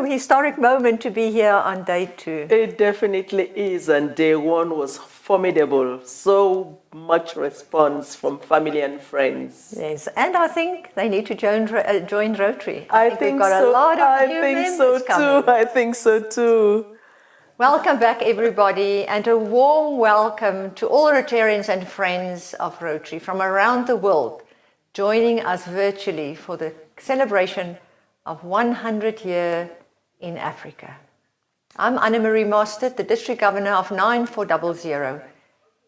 historic moment to be here on day 2. It definitely is, and day 1 was formidable. So much response from family and friends. Yes, and I think they need to join Rotary. I think we've got so. a lot of new I think members so coming. too. I think so too. Welcome back, everybody, and a warm welcome to all Rotarians and friends of Rotary from around the world, joining us virtually for the celebration of 100 years in Africa. I'm Anne-Marie Mostert, the District Governor of 9400,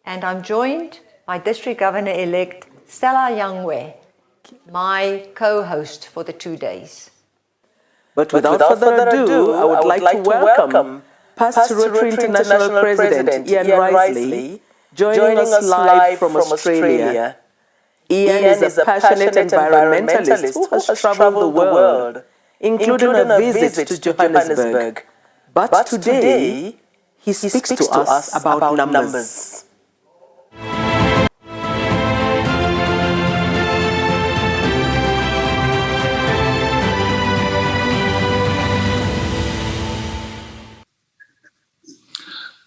and I'm joined by District Governor-elect Stella Yangwe, my co-host for the 2 days. But without further ado, I would like to welcome past Rotary International President Ian Risley, joining us live from Australia. Ian is a passionate environmentalist who has traveled the world, including a visit to Johannesburg. But today, he speaks to us about numbers.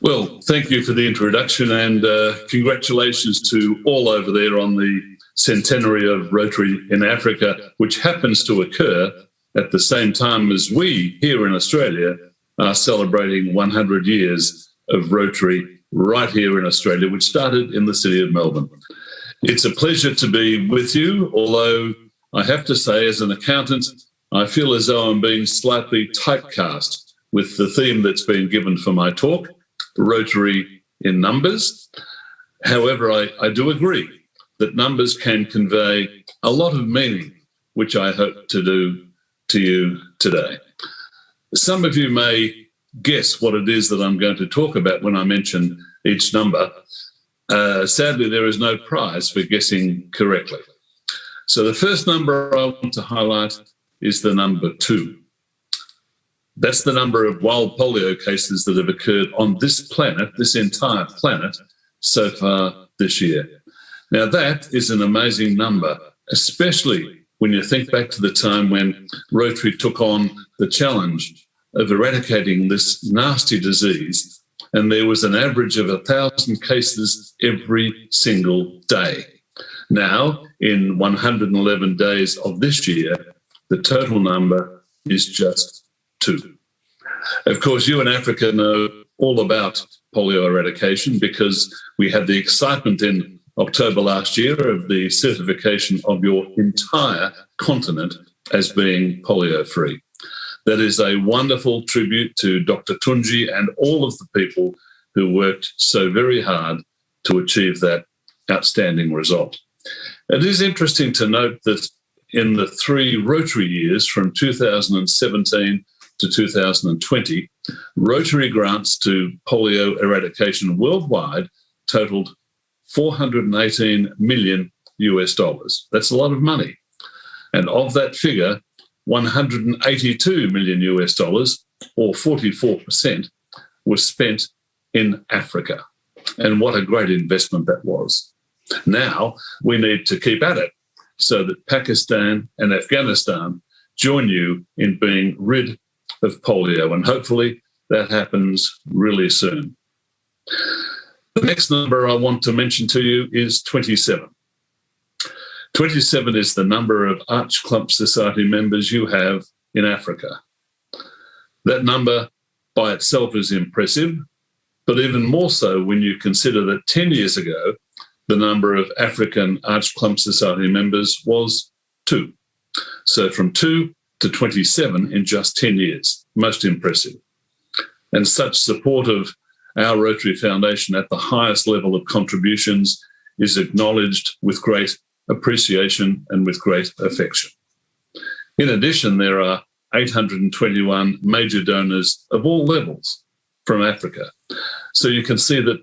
Well, thank you for the introduction, and congratulations to all over there on the centenary of Rotary in Africa, which happens to occur at the same time as we here in Australia are celebrating 100 years of Rotary right here in Australia, which started in the city of Melbourne. It's a pleasure to be with you, although I have to say, as an accountant, I feel as though I'm being slightly typecast with the theme that's been given for my talk, Rotary in numbers. However, I do agree that numbers can convey a lot of meaning, which I hope to do to you today. Some of you may guess what it is that I'm going to talk about when I mention each number. Sadly, there is no prize for guessing correctly. So the first number I want to highlight is the number 2. That's the number of wild polio cases that have occurred on this planet, this entire planet, so far this year. Now, that is an amazing number, especially when you think back to the time when Rotary took on the challenge of eradicating this nasty disease, and there was an average of 1,000 cases every single day. Now, in 111 days of this year, the total number is just 2. Of course, you in Africa know all about polio eradication because we had the excitement in October last year of the certification of your entire continent as being polio-free. That is a wonderful tribute to Dr. Tunji and all of the people who worked so very hard to achieve that outstanding result. It is interesting to note that in the 3 Rotary years from 2017 to 2020, Rotary grants to polio eradication worldwide totaled $418 million. That's a lot of money. And of that figure, $182 million, or 44%, was spent in Africa. And what a great investment that was. Now we need to keep at it so that Pakistan and Afghanistan join you in being rid of polio, and hopefully that happens really soon. The next number I want to mention to you is 27. 27 is the number of Arch Clump Society members you have in Africa. That number by itself is impressive, but even more so when you consider that 10 years ago, the number of African Arch Clump Society members was 2. So from 2 to 27 in just 10 years. Most impressive. And such support of our Rotary Foundation at the highest level of contributions is acknowledged with great appreciation and with great affection. In addition, there are 821 major donors of all levels from Africa. So you can see that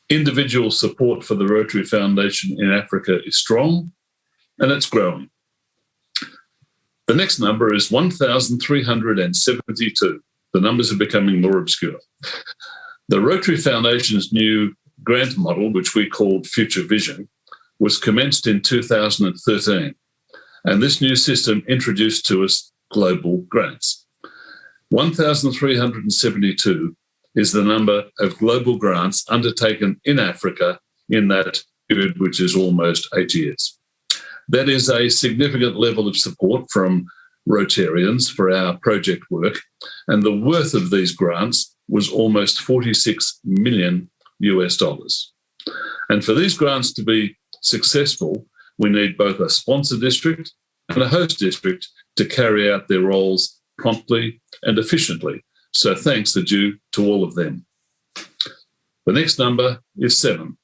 individual support for the Rotary Foundation in Africa is strong and it's growing. The next number is 1,372. The numbers are becoming more obscure. The Rotary Foundation's new grant model, which we called Future Vision, was commenced in 2013. And this new system introduced to us global grants. 1,372 is the number of global grants undertaken in Africa in that period, which is almost 8 years. That is a significant level of support from Rotarians for our project work, and the worth of these grants was almost $46 million. And for these grants to be successful, we need both a sponsor district and a host district to carry out their roles promptly and efficiently. So thanks are due to all of them. The next number is 7.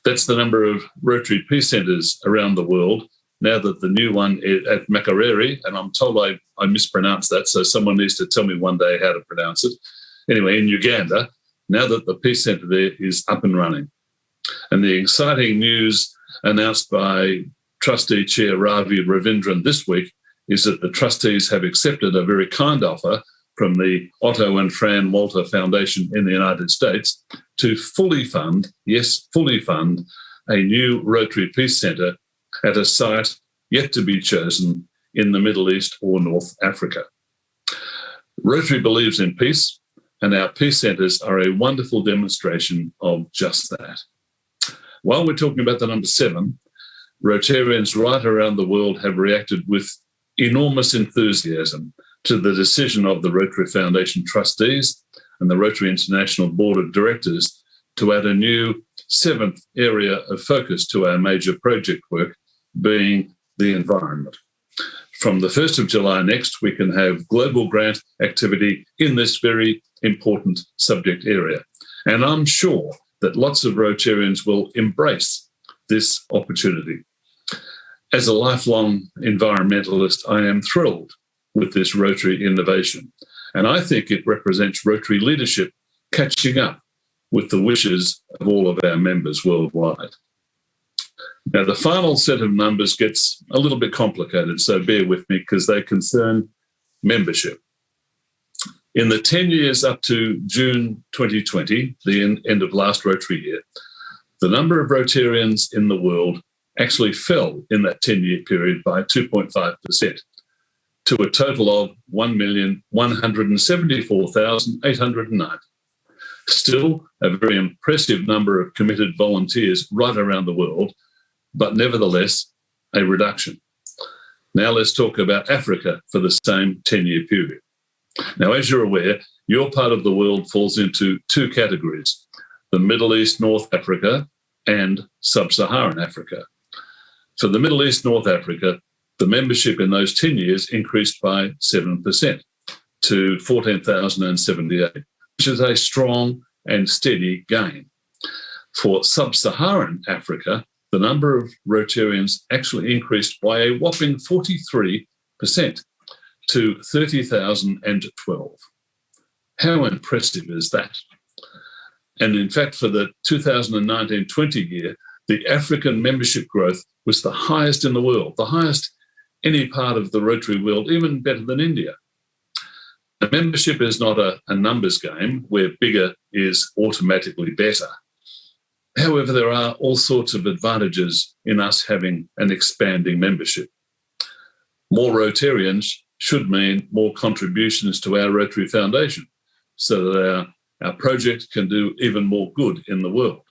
That's the number of Rotary Peace Centres around the world, now that the new one at Makerere, and I'm told I mispronounced that, so someone needs to tell me one day how to pronounce it. Anyway, in Uganda, now that the Peace Centre there is up and running. And the exciting news announced by Trustee Chair Ravi Ravindran this week is that the trustees have accepted a very kind offer from the Otto and Fran Walter Foundation in the United States to fully fund, yes, fully fund, a new Rotary Peace Centre at a site yet to be chosen in the Middle East or North Africa. Rotary believes in peace, and our peace centres are a wonderful demonstration of just that. While we're talking about the number 7, Rotarians right around the world have reacted with enormous enthusiasm to the decision of the Rotary Foundation trustees and the Rotary International Board of Directors to add a new 7th area of focus to our major project work, being the environment. From the 1st of July next, we can have global grant activity in this very important subject area. And I'm sure that lots of Rotarians will embrace this opportunity. As a lifelong environmentalist, I am thrilled with this Rotary innovation. And I think it represents Rotary leadership catching up with the wishes of all of our members worldwide. Now, the final set of numbers gets a little bit complicated, so bear with me because they concern membership. In the 10 years up to June 2020, the end of last Rotary year, the number of Rotarians in the world actually fell in that 10-year period by 2.5% to a total of 1,174,809. Still a very impressive number of committed volunteers right around the world, but nevertheless a reduction. Now let's talk about Africa for the same 10-year period. Now, as you're aware, your part of the world falls into 2 categories, the Middle East, North Africa, and Sub-Saharan Africa. For the Middle East, North Africa, the membership in those 10 years increased by 7% to 14,078, which is a strong and steady gain. For Sub-Saharan Africa, the number of Rotarians actually increased by a whopping 43% to 30,012. How impressive is that? And in fact, for the 2019-20 year, the African membership growth was the highest in the world, the highest any part of the Rotary world, even better than India. The membership is not a numbers game where bigger is automatically better. However, there are all sorts of advantages in us having an expanding membership. More Rotarians should mean more contributions to our Rotary Foundation so that our project can do even more good in the world.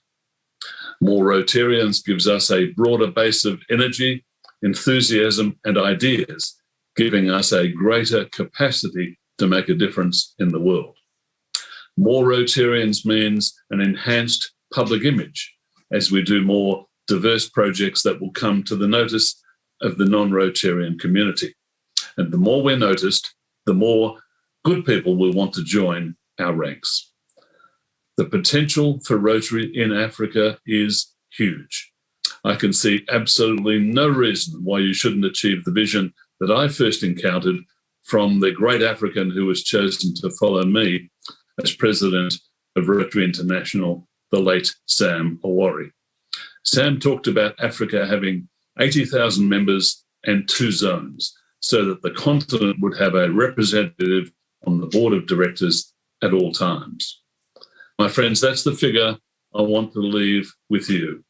More Rotarians gives us a broader base of energy, enthusiasm, and ideas, giving us a greater capacity to make a difference in the world. More Rotarians means an enhanced public image as we do more diverse projects that will come to the notice of the non-Rotarian community. And the more we're noticed, the more good people will want to join our ranks. The potential for Rotary in Africa is huge. I can see absolutely no reason why you shouldn't achieve the vision that I first encountered from the great African who was chosen to follow me as president of Rotary International, the late Sam Awori. Sam talked about Africa having 80,000 members and 2 zones so that the continent would have a representative on the board of directors at all times. My friends, that's the figure I want to leave with you,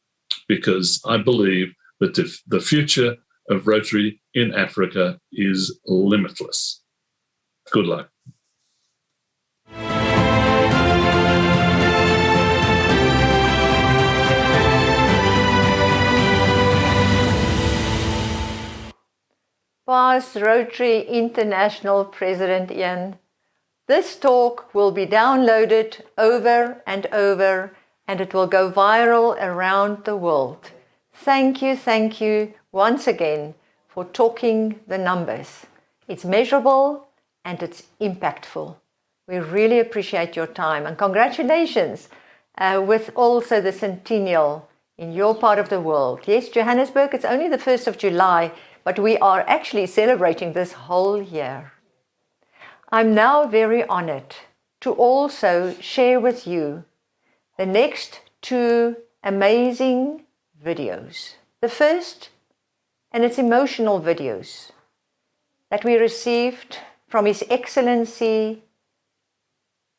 because I believe that the future of Rotary in Africa is limitless. Good luck. Past Rotary International President Ian. This talk will be downloaded over and over, and it will go viral around the world. Thank you once again for talking the numbers. It's measurable and it's impactful. We really appreciate your time, and congratulations with also the centennial in your part of the world. Yes, Johannesburg, it's only the 1st of July, but we are actually celebrating this whole year. I'm now very honored to also share with you the next 2 amazing videos. The first, and it's emotional videos that we received from His Excellency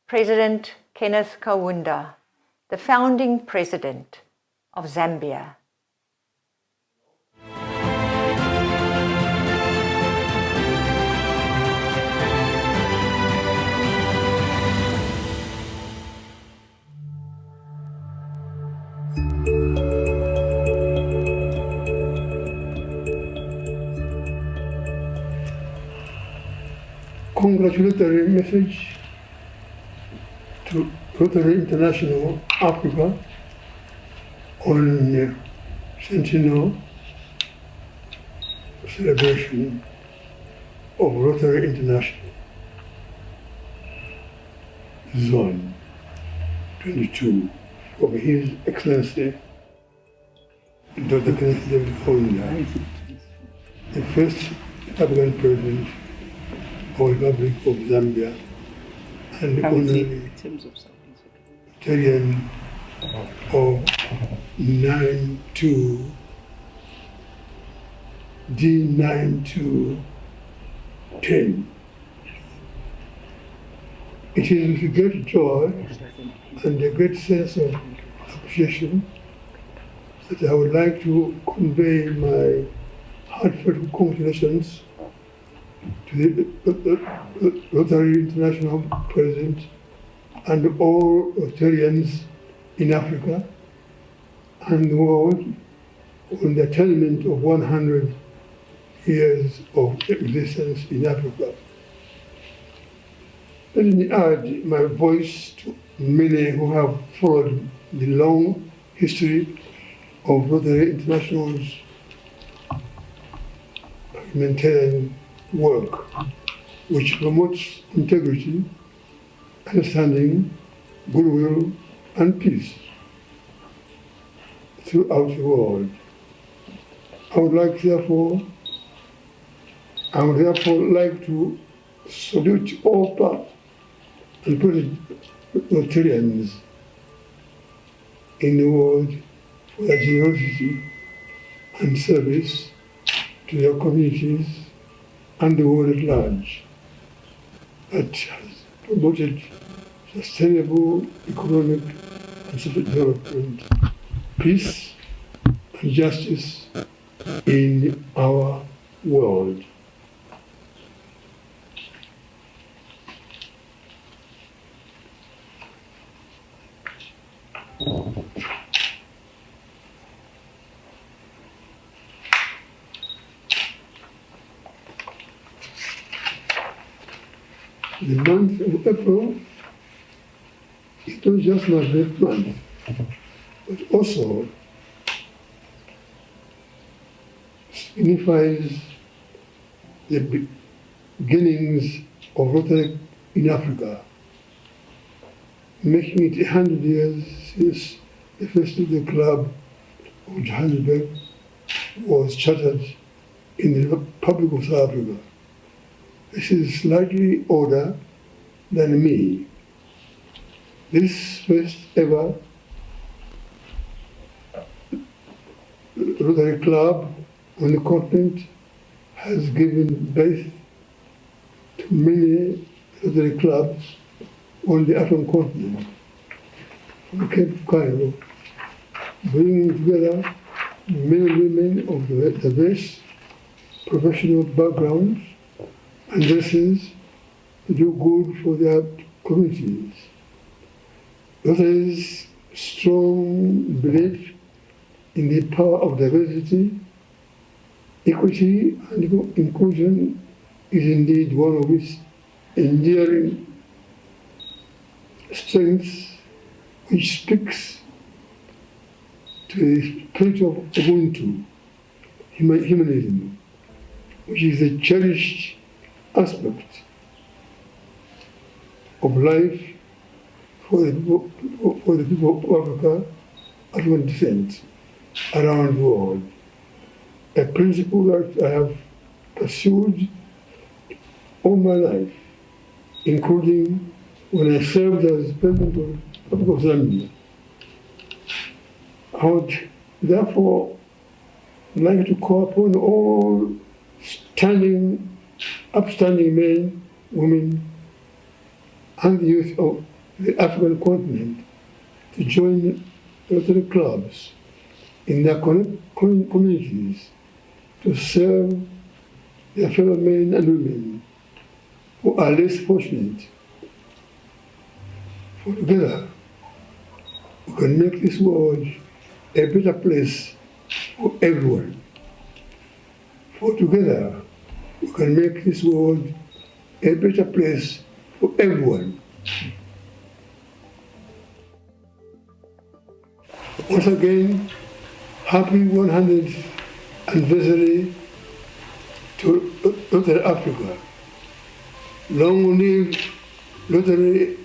President Kenneth Kaunda, the founding president of Zambia. Congratulatory message to Rotary International Africa on centennial celebration of Rotary International Zone 22 from His Excellency Dr. Kenneth David Kaunda, the first African president of the Republic of Zambia, and the honorary Rotarian of 92 D9210. It is with great joy and a great sense of appreciation that I would like to convey my heartfelt congratulations to the Rotary International President and all Rotarians in Africa and the world on the attainment of 100 years of existence in Africa. Let me add my voice to many who have followed the long history of Rotary International's humanitarian work, which promotes integrity, understanding, goodwill, and peace throughout the world. I would therefore like to salute all part and present Rotarians in the world for their generosity and service to their communities and the world at large that has promoted sustainable economic and social development, peace and justice in our world. The month of April is not just my birth month, but also signifies the beginnings of Rotary in Africa, making it 100 years since the first Rotary Club of Johannesburg was chartered in the Republic of South Africa. This is slightly older than me. This first ever Rotary Club on the continent has given birth to many Rotary clubs on the African continent, from Cape Cairo, bringing together men and women of diverse professional backgrounds and races to do good for their communities. Rotary's strong belief in the power of diversity Equity and inclusion is indeed one of its enduring strengths, which speaks to the spirit of Ubuntu, humanism, which is a cherished aspect of life for the people of Africa, African descent, around the world. A principle that I have pursued all my life, including when I served as President of Zambia. I would therefore like to call upon all upstanding men, women, and the youth of the African continent to join Rotary clubs in their communities to serve their fellow men and women who are less fortunate. For together, we can make this world a better place for everyone. For together, we can make this world a better place for everyone. Once again, happy 100th anniversary to Rotary Africa. Long live Rotary,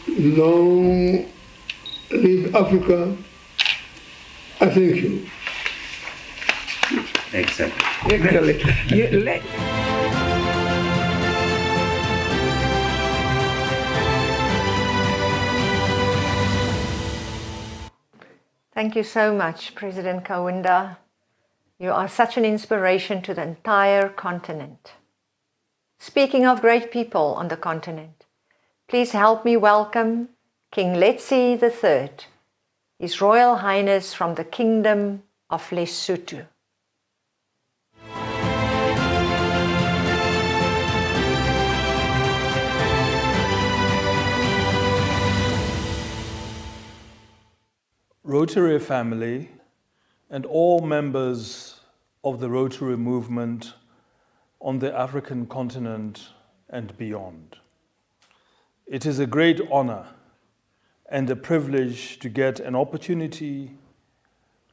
long live Africa. I thank you. Excellent. Thank you so much, President Kaunda. You are such an inspiration to the entire continent. Speaking of great people on the continent, please help me welcome King Letsie III, His Royal Highness from the Kingdom of Lesotho. Rotary family and all members of the Rotary movement on the African continent and beyond. It is a great honor and a privilege to get an opportunity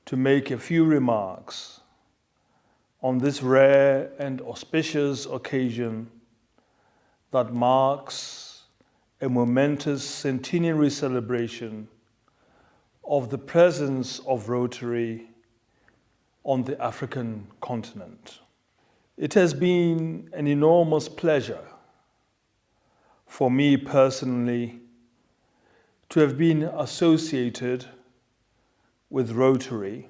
to make a few remarks on this rare and auspicious occasion that marks a momentous centenary celebration of the presence of Rotary on the African continent. It has been an enormous pleasure for me personally to have been associated with Rotary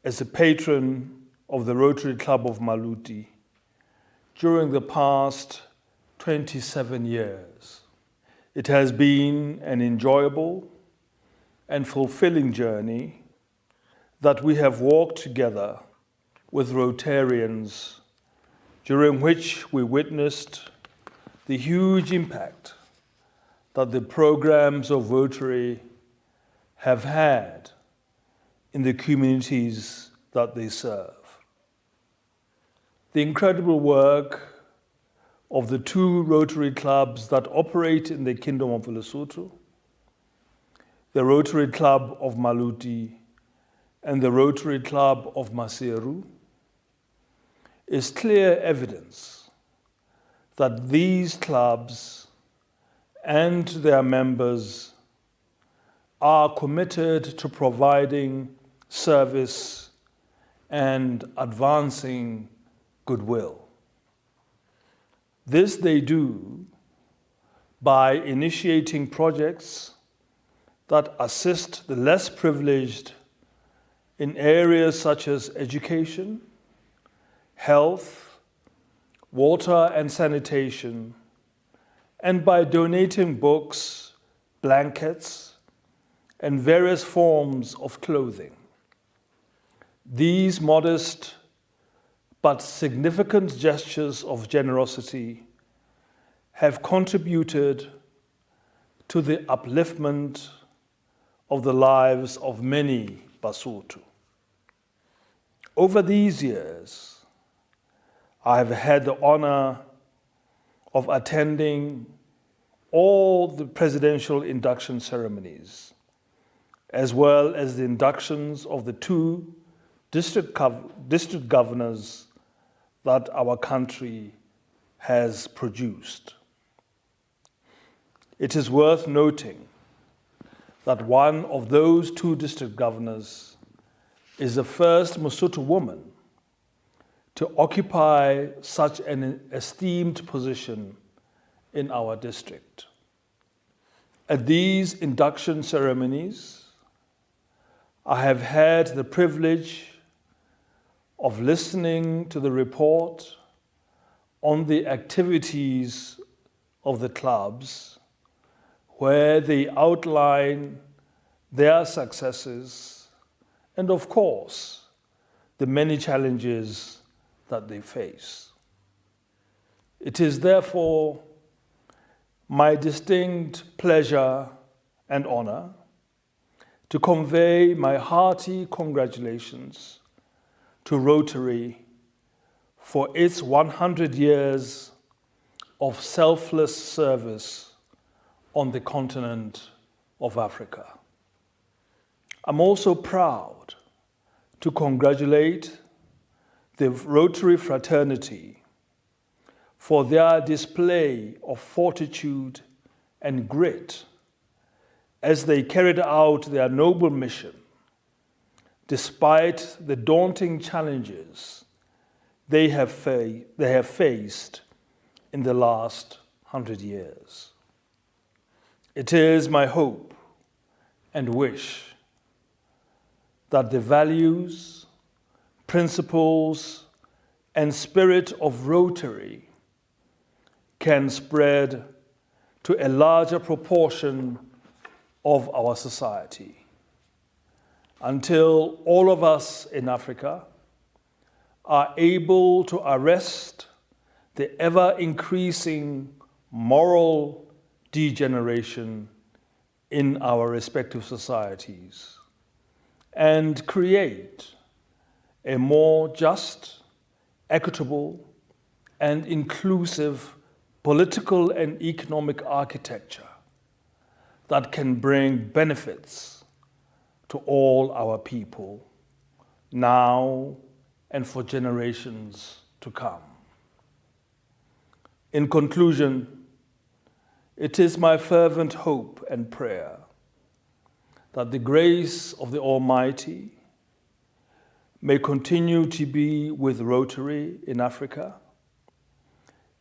as a patron of the Rotary Club of Maluti during the past 27 years. It has been an enjoyable and fulfilling journey that we have walked together with Rotarians, during which we witnessed the huge impact that the programs of Rotary have had in the communities that they serve. The incredible work of the two Rotary clubs that operate in the Kingdom of Lesotho, the Rotary Club of Maluti and the Rotary Club of Maseru, is clear evidence that these clubs and their members are committed to providing service and advancing goodwill. This they do by initiating projects that assist the less privileged in areas such as education, health, water and sanitation, and by donating books, blankets, and various forms of clothing. These modest but significant gestures of generosity have contributed to the upliftment of the lives of many Basotho. Over these years, I have had the honor of attending all the presidential induction ceremonies, as well as the inductions of the 2 district governors that our country has produced. It is worth noting that one of those 2 district governors is the first Mosotho woman to occupy such an esteemed position in our district. At these induction ceremonies, I have had the privilege of listening to the report on the activities of the clubs, where they outline their successes and, of course, the many challenges that they face. It is therefore my distinct pleasure and honor to convey my hearty congratulations to Rotary for its 100 years of selfless service on the continent of Africa. I'm also proud to congratulate the Rotary fraternity for their display of fortitude and grit as they carried out their noble mission, despite the daunting challenges they have faced in the last 100 years. It is my hope and wish that the values, principles, and spirit of Rotary can spread to a larger proportion of our society, until all of us in Africa are able to arrest the ever-increasing moral degeneration in our respective societies and create a more just, equitable, and inclusive political and economic architecture that can bring benefits to all our people now and for generations to come. In conclusion, it is my fervent hope and prayer that the grace of the Almighty may continue to be with Rotary in Africa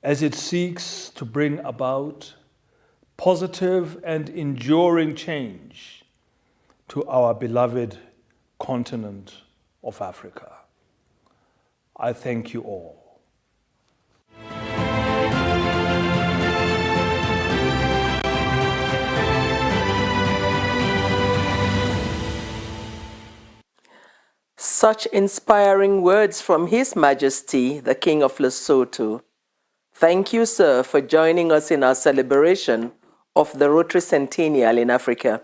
as it seeks to bring about positive and enduring change to our beloved continent of Africa. I thank you all. Such inspiring words from His Majesty, the King of Lesotho. Thank you, sir, for joining us in our celebration of the Rotary Centennial in Africa.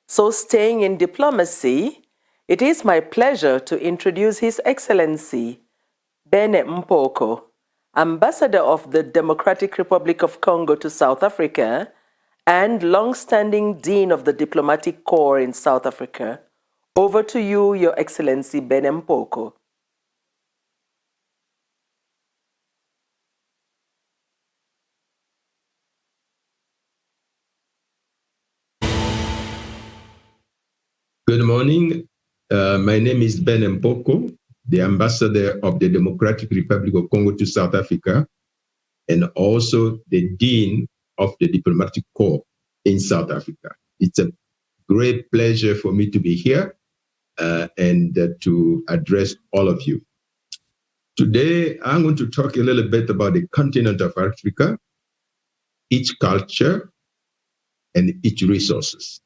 So, staying in diplomacy, it is my pleasure to introduce His Excellency Bene Mpoko, Ambassador of the Democratic Republic of Congo to South Africa and long-standing Dean of the Diplomatic Corps in South Africa. Over to you, Your Excellency Bene Mpoko. Good morning. My name is Ben Mpoko, the Ambassador of the Democratic Republic of Congo to South Africa, and also the Dean of the Diplomatic Corps in South Africa. It's a great pleasure for me to be here and to address all of you. Today, I'm going to talk a little bit about the continent of Africa, its culture, and its resources.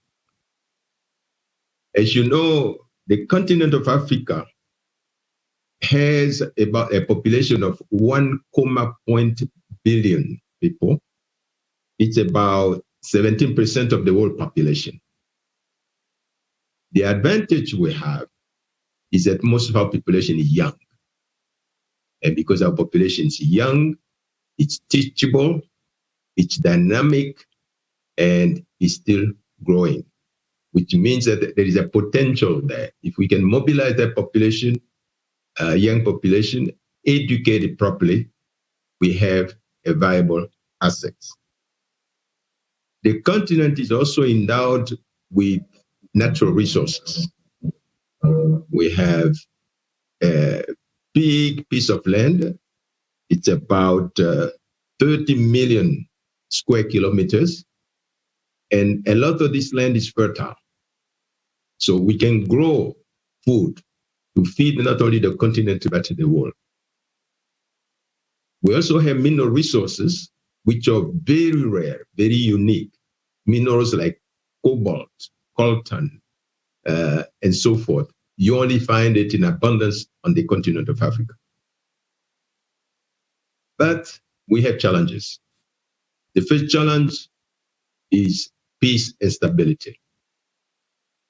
As you know, the continent of Africa has about a population of 1 billion people. It's about 17% of the world population. The advantage we have is that most of our population is young. And because our population is young, it's teachable, it's dynamic, and it's still growing, which means that there is a potential there. If we can mobilize that population, young population, educate it properly, we have a viable asset. The continent is also endowed with natural resources. We have a big piece of land. It's about 30 million square kilometers. And a lot of this land is fertile. So we can grow food to feed not only the continent, but the world. We also have mineral resources, which are very rare, very unique. Minerals like cobalt, coltan, and so forth. You only find it in abundance on the continent of Africa. But we have challenges. The first challenge is peace and stability.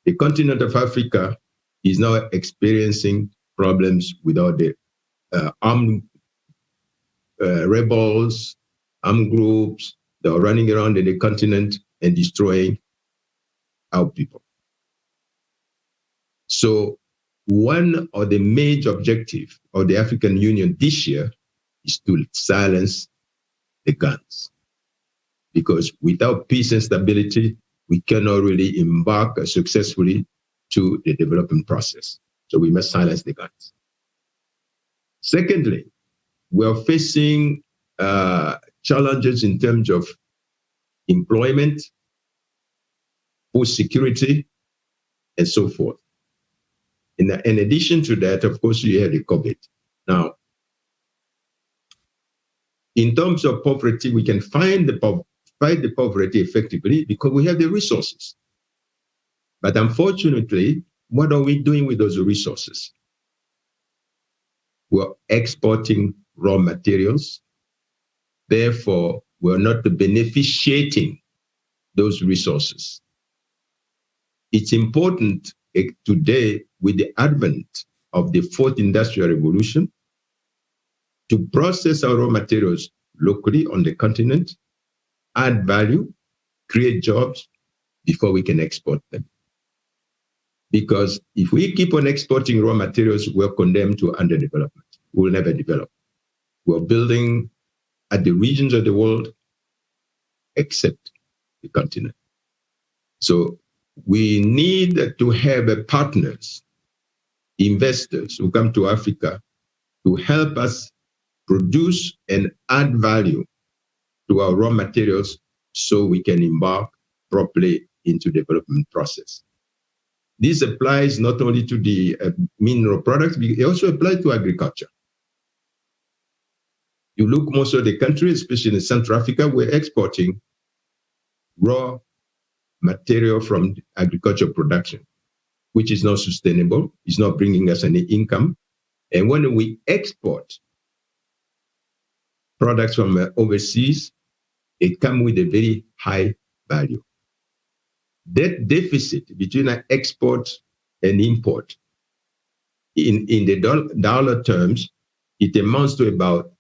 The continent of Africa is now experiencing problems with all the armed rebels, armed groups that are running around in the continent and destroying our people. So one of the major objectives of the African Union this year is to silence the guns. Because without peace and stability, we cannot really embark successfully to the development process. So we must silence the guns. Secondly, we are facing challenges in terms of employment, food security, and so forth. In addition to that, of course, you have the COVID. Now, in terms of poverty, we can fight the poverty effectively because we have the resources. But unfortunately, what are we doing with those resources? We're exporting raw materials. Therefore, we're not beneficiating those resources. It's important today, with the advent of the fourth industrial revolution, to process our raw materials locally on the continent, add value, create jobs before we can export them. Because if we keep on exporting raw materials, we're condemned to underdevelopment. We'll never develop. We're building at the regions of the world except the continent. So we need to have partners, investors who come to Africa to help us produce and add value to our raw materials so we can embark properly into the development process. This applies not only to the mineral products, but it also applies to agriculture. You look most of the countries, especially in Central Africa, we're exporting raw material from agriculture production, which is not sustainable, it's not bringing us any income. And when we export products from overseas, it comes with a very high value. That deficit between export and import, in the dollar terms, it amounts to about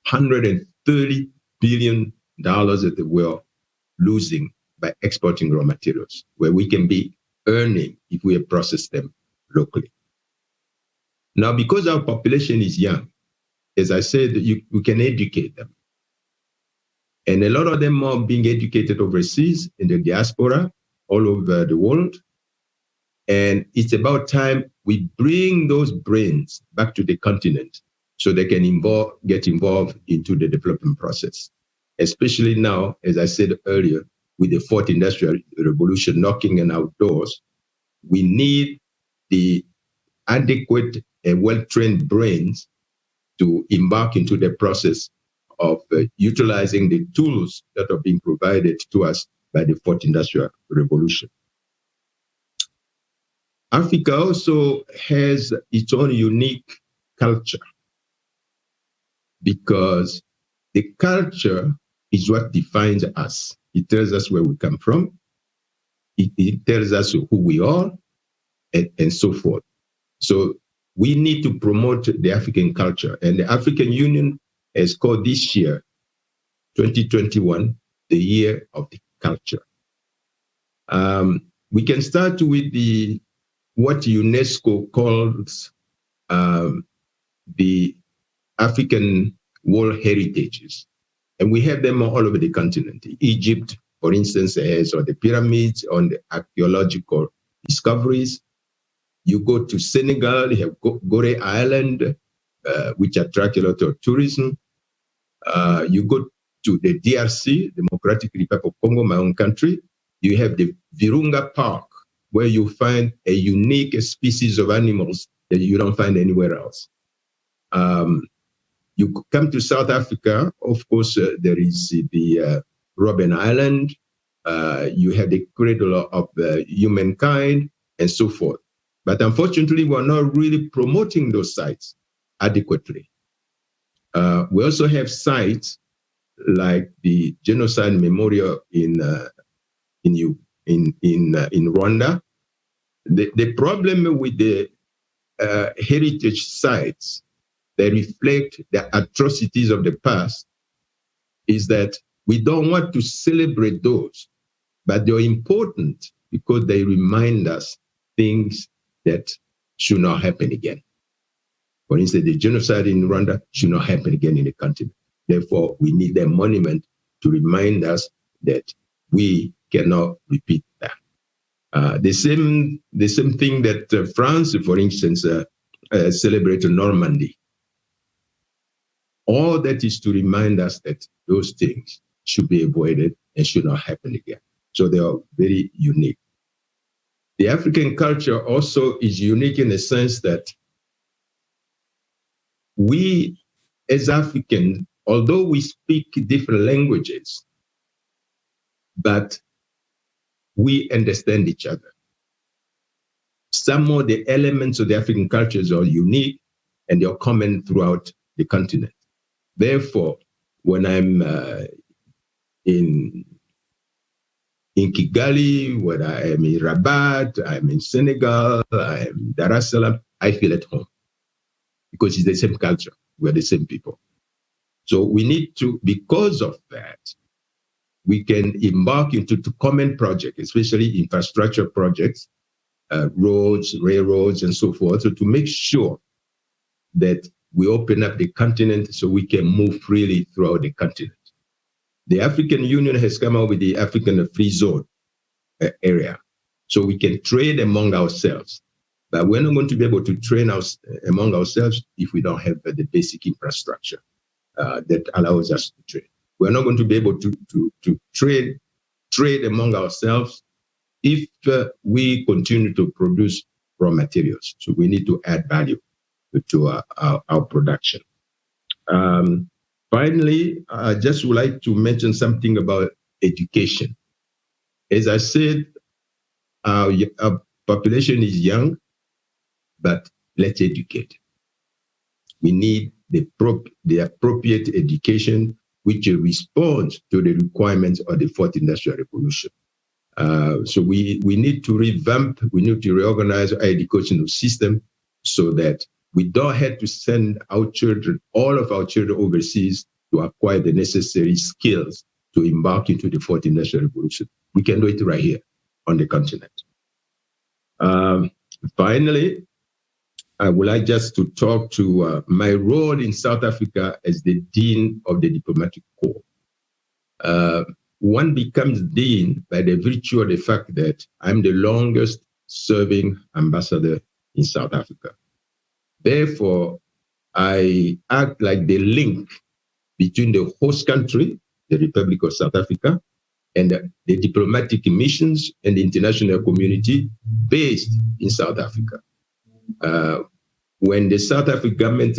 $130 billion that we're losing by exporting raw materials, where we can be earning if we process them locally. Now, because our population is young, as I said, we can educate them. And a lot of them are being educated overseas in the diaspora all over the world. And it's about time we bring those brains back to the continent so they can get involved into the development process. Especially now, as I said earlier, with the fourth industrial revolution knocking on our doors, we need the adequate and well-trained brains to embark into the process of utilizing the tools that are being provided to us by the fourth industrial revolution. Africa also has its own unique culture, because the culture is what defines us. It tells us where we come from. It tells us who we are, and so forth. So we need to promote the African culture. And the African Union has called this year, 2021, the year of the culture. We can start with what UNESCO calls the African World Heritages. And we have them all over the continent. Egypt, for instance, has on the pyramids, on the archaeological discoveries. You go to Senegal, you have Gorée Island, which attract a lot of tourism. You go to the DRC, Democratic Republic of Congo, my own country. You have the Virunga Park, where you find a unique species of animals that you don't find anywhere else. You come to South Africa, of course, there is the Robben Island, you have the cradle of humankind, and so forth. But unfortunately, we're not really promoting those sites adequately. We also have sites like the Genocide Memorial in Rwanda. The problem with the heritage sites that reflect the atrocities of the past is that we don't want to celebrate those, but they're important because they remind us things that should not happen again. For instance, the genocide in Rwanda should not happen again in the continent. Therefore, we need a monument to remind us that we cannot repeat that. The same thing that France, for instance, celebrated Normandy. All that is to remind us that those things should be avoided and should not happen again. So they are very unique. The African culture also is unique in the sense that we, as Africans, although we speak different languages, but we understand each other. Some of the elements of the African cultures are unique and they are common throughout the continent. Therefore, when I'm in Kigali, when I am in Rabat, I'm in Senegal, I'm in Dar es Salaam, I feel at home because it's the same culture. We're the same people. So we need to, because of that, we can embark into common projects, especially infrastructure projects, roads, railroads, and so forth, so to make sure that we open up the continent so we can move freely throughout the continent. The African Union has come out with the African Free Zone area, so we can trade among ourselves. But we're not going to be able to trade among ourselves if we don't have the basic infrastructure that allows us to trade. We're not going to be able to trade among ourselves if we continue to produce raw materials. So we need to add value to our production. Finally, I just would like to mention something about education. As I said, our population is young, but let's educate. We need the appropriate education which responds to the requirements of the Fourth Industrial Revolution. So we need to revamp, we need to reorganize our educational system so that we don't have to send our children, all of our children overseas to acquire the necessary skills to embark into the Fourth Industrial Revolution. We can do it right here on the continent. Finally, I would like just to talk to my role in South Africa as the Dean of the Diplomatic Corps. One becomes Dean by the virtue of the fact that I'm the longest serving ambassador in South Africa. Therefore, I act like the link between the host country, the Republic of South Africa, and the diplomatic missions and the international community based in South Africa. When the South African government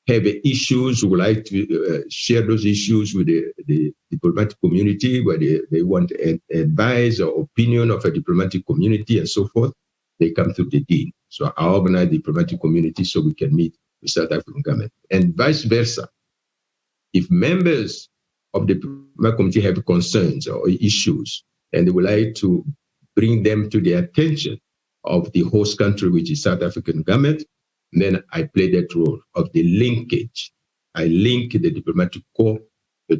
have issues, we would like to share those issues with the diplomatic community, where they want advice or opinion of a diplomatic community and so forth, they come through the Dean. So I organize diplomatic community so we can meet with South African government, and vice versa. If members of the diplomatic community have concerns or issues, and they would like to bring them to their attention, of the host country, which is South African government. And then I play that role of the linkage. I link the diplomatic corps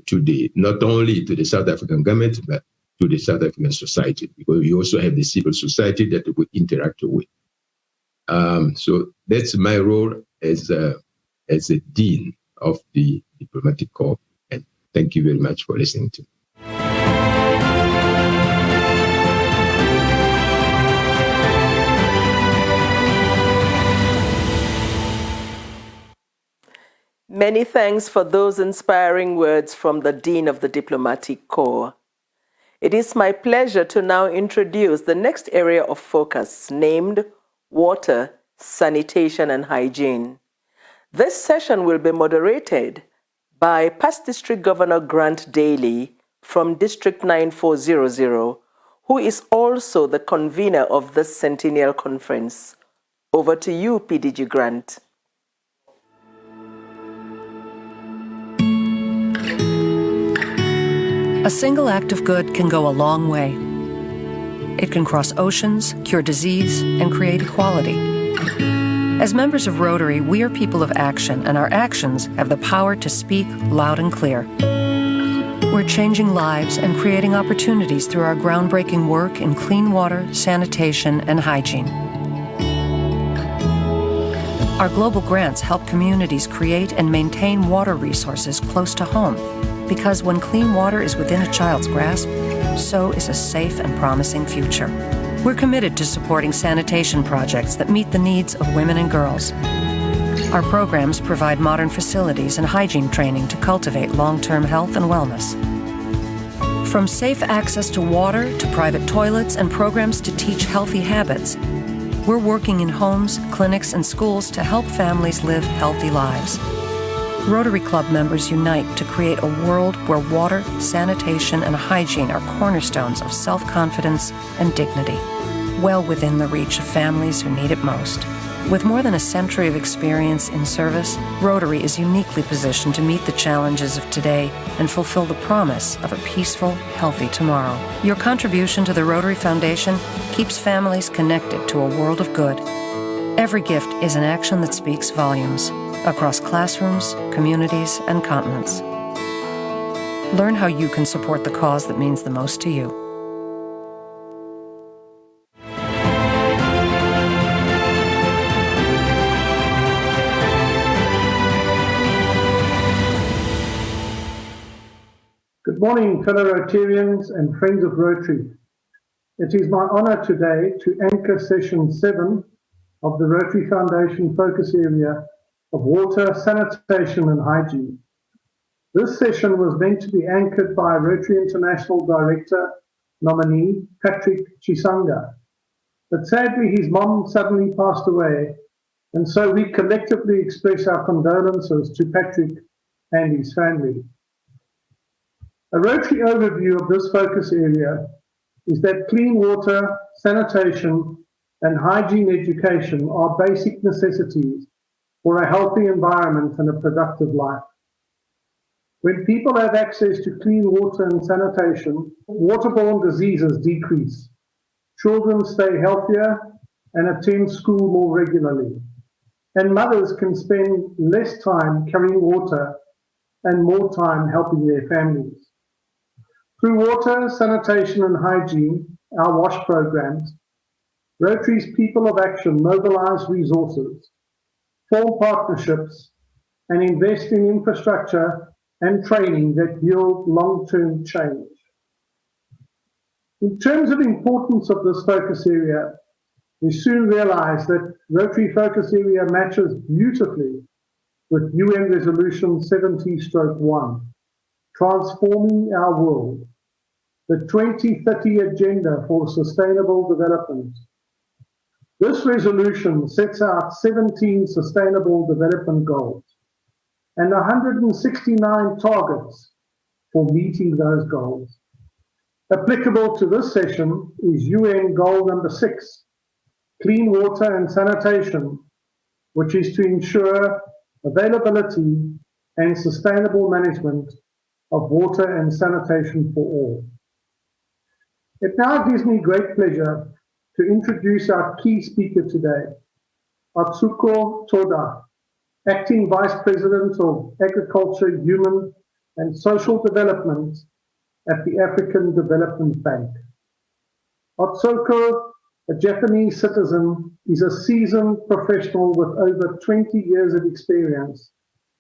to not only to the South African government, but to the South African society, because we also have the civil society that we interact with. So that's my role as a dean of the diplomatic corps. And thank you very much for listening to me. Many thanks for those inspiring words from the Dean of the Diplomatic Corps. It is my pleasure to now introduce the next area of focus, named Water, Sanitation and Hygiene. This session will be moderated by past District Governor Grant Daly from District 9400, who is also the convener of this Centennial Conference. Over to you, PDG Grant. A single act of good can go a long way. It can cross oceans, cure disease, and create equality. As members of Rotary, we are people of action, and our actions have the power to speak loud and clear. We're changing lives and creating opportunities through our groundbreaking work in clean water, sanitation, and hygiene. Our global grants help communities create and maintain water resources close to home, because when clean water is within a child's grasp, so is a safe and promising future. We're committed to supporting sanitation projects that meet the needs of women and girls. Our programs provide modern facilities and hygiene training to cultivate long-term health and wellness. From safe access to water to private toilets and programs to teach healthy habits, we're working in homes, clinics, and schools to help families live healthy lives. Rotary Club members unite to create a world where water, sanitation, and hygiene are cornerstones of self-confidence and dignity, well within the reach of families who need it most. With more than a century of experience in service, Rotary is uniquely positioned to meet the challenges of today and fulfill the promise of a peaceful, healthy tomorrow. Your contribution to the Rotary Foundation keeps families connected to a world of good. Every gift is an action that speaks volumes, across classrooms, communities, and continents. Learn how you can support the cause that means the most to you. Good morning, fellow Rotarians and friends of Rotary. It is my honor today to anchor session 7 of the Rotary Foundation focus area of water, sanitation and hygiene. This session was meant to be anchored by Rotary International Director nominee Patrick Chisanga, but sadly his mom suddenly passed away, and so we collectively express our condolences to Patrick and his family. A Rotary overview of this focus area is that clean water, sanitation and hygiene education are basic necessities for a healthy environment and a productive life. When people have access to clean water and sanitation, waterborne diseases decrease. Children stay healthier and attend school more regularly. And mothers can spend less time carrying water and more time helping their families. Through water, sanitation and hygiene, our WASH programs, Rotary's People of Action mobilize resources, form partnerships, and invest in infrastructure and training that yield long-term change. In terms of importance of this focus area, we soon realized that Rotary focus area matches beautifully with UN Resolution 70/1, Transforming Our World, the 2030 Agenda for Sustainable Development. This resolution sets out 17 Sustainable Development Goals and 169 targets for meeting those goals. Applicable to this session is UN Goal number 6, Clean Water and Sanitation, which is to ensure availability and sustainable management of water and sanitation for all. It now gives me great pleasure to introduce our key speaker today, Atsuko Toda, Acting Vice President of Agriculture, Human and Social Development at the African Development Bank. Atsuko, a Japanese citizen, is a seasoned professional with over 20 years of experience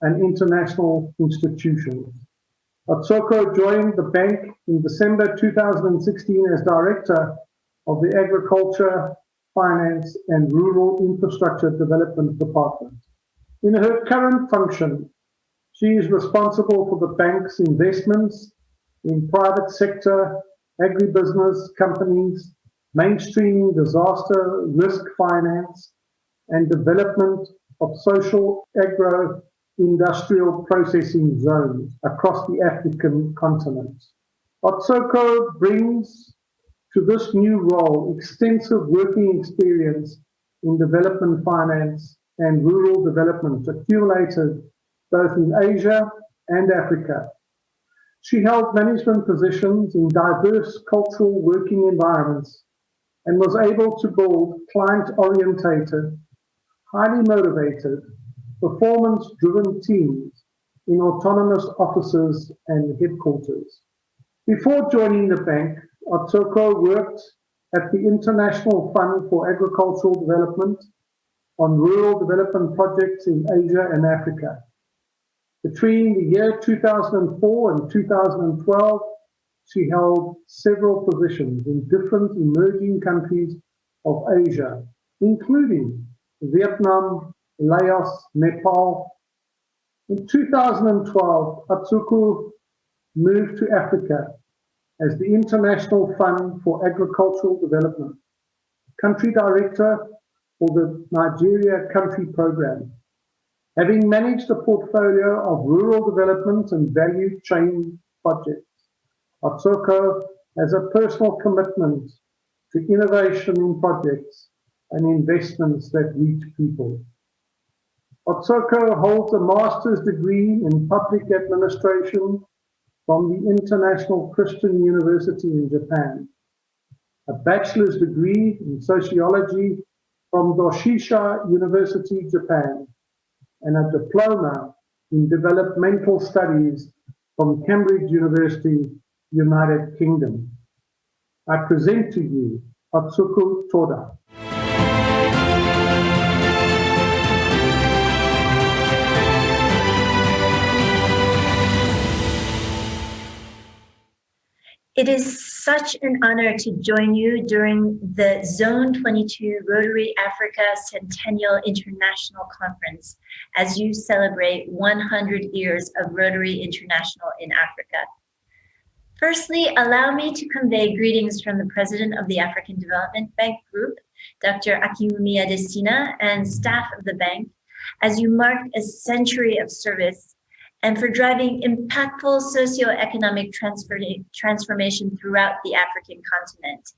and international institutions. Atsuko joined the bank in December 2016 as Director of the Agriculture, Finance and Rural Infrastructure Development Department. In her current function, she is responsible for the bank's investments in private sector, agribusiness companies, mainstreaming disaster risk finance, and development of social agro-industrial processing zones across the African continent. Atsuko brings to this new role extensive working experience in development finance and rural development accumulated both in Asia and Africa. She held management positions in diverse cultural working environments and was able to build client-orientated, highly motivated, performance-driven teams in autonomous offices and headquarters. Before joining the bank, Atsuko worked at the International Fund for Agricultural Development on rural development projects in Asia and Africa. Between the year 2004 and 2012, she held several positions in different emerging countries of Asia, including Vietnam, Laos, Nepal. In 2012, Atsuko moved to Africa as the International Fund for Agricultural Development, Country Director for the Nigeria Country Program. Having managed a portfolio of rural development and value chain projects, Atsuko has a personal commitment to innovation in projects and investments that reach people. Atsuko holds a master's degree in public administration from the International Christian University in Japan, a bachelor's degree in sociology from Doshisha University, Japan, and a diploma in developmental studies from Cambridge University, United Kingdom. I present to you Atsuko Toda. It is such an honor to join you during the Zone 22 Rotary Africa Centennial International Conference as you celebrate 100 years of Rotary International in Africa. Firstly, allow me to convey greetings from the President of the African Development Bank Group, Dr. Akiwumi Adesina, and staff of the bank, as you mark a century of service and for driving impactful socioeconomic transformation throughout the African continent.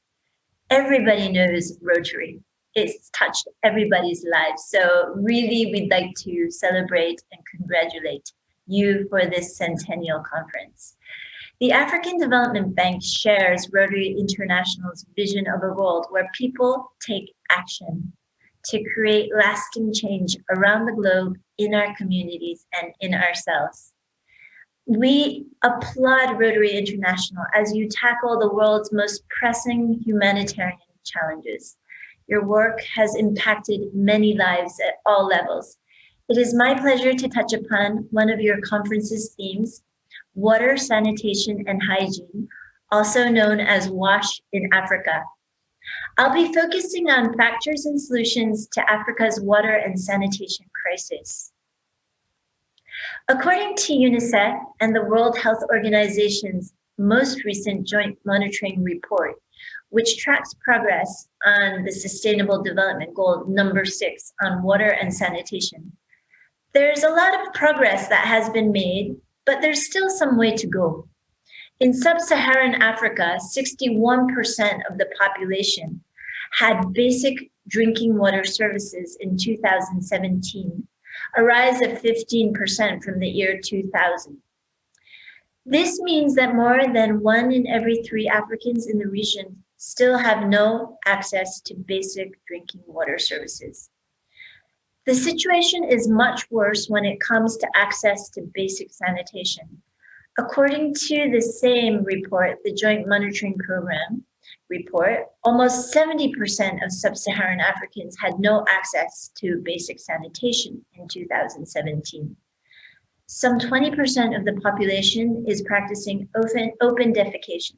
Everybody knows Rotary. It's touched everybody's lives. So really, we'd like to celebrate and congratulate you for this centennial conference. The African Development Bank shares Rotary International's vision of a world where people take action to create lasting change around the globe, in our communities, and in ourselves. We applaud Rotary International as you tackle the world's most pressing humanitarian challenges. Your work has impacted many lives at all levels. It is my pleasure to touch upon one of your conference's themes, water, sanitation, and hygiene, also known as WASH in Africa. I'll be focusing on factors and solutions to Africa's water and sanitation crisis. According to UNICEF and the World Health Organization's most recent joint monitoring report, which tracks progress on the Sustainable Development Goal number 6 on water and sanitation, there's a lot of progress that has been made, but there's still some way to go. In sub-Saharan Africa, 61% of the population had basic drinking water services in 2017, a rise of 15% from the year 2000. This means that more than 1 in every 3 Africans in the region still have no access to basic drinking water services. The situation is much worse when it comes to access to basic sanitation. According to the same report, the Joint Monitoring Program report, almost 70% of sub-Saharan Africans had no access to basic sanitation in 2017. Some 20% of the population is practicing open defecation,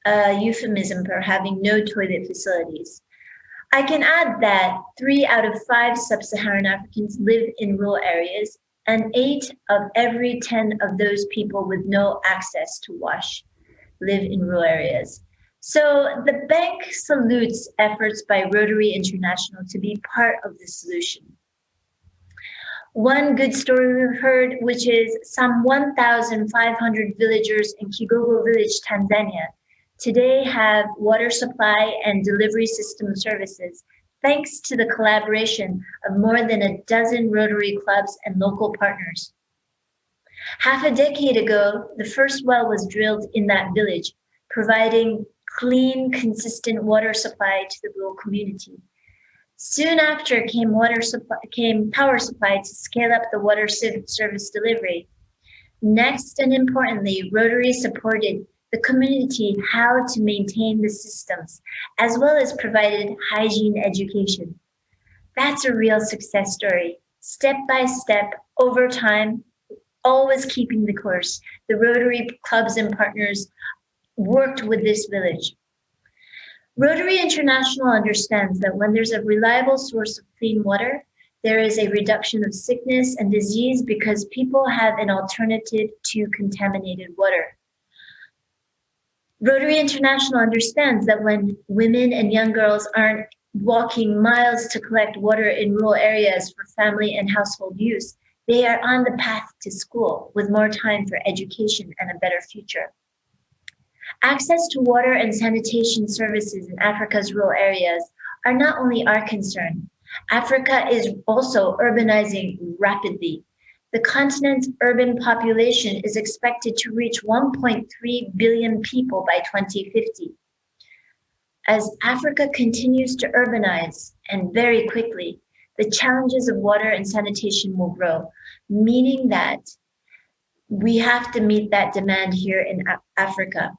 a euphemism for having no toilet facilities. I can add that 3 out of 5 sub-Saharan Africans live in rural areas, and 8 of every 10 of those people with no access to wash live in rural areas. So the bank salutes efforts by Rotary International to be part of the solution. One good story we've heard, which is some 1,500 villagers in Kigogo village, Tanzania, today have water supply and delivery system services, thanks to the collaboration of more than a dozen Rotary clubs and local partners. Half a decade ago, the first well was drilled in that village, providing clean, consistent water supply to the rural community. Soon after came power supply to scale up the water service delivery. Next, and importantly, Rotary supported the community how to maintain the systems, as well as provided hygiene education. That's a real success story. Step by step, over time, always keeping the course. The Rotary clubs and partners worked with this village. Rotary International understands that when there's a reliable source of clean water, there is a reduction of sickness and disease because people have an alternative to contaminated water. Rotary International understands that when women and young girls aren't walking miles to collect water in rural areas for family and household use, they are on the path to school with more time for education and a better future. Access to water and sanitation services in Africa's rural areas are not only our concern. Africa is also urbanizing rapidly. The continent's urban population is expected to reach 1.3 billion people by 2050. As Africa continues to urbanize, and very quickly, the challenges of water and sanitation will grow, meaning that we have to meet that demand here in Africa.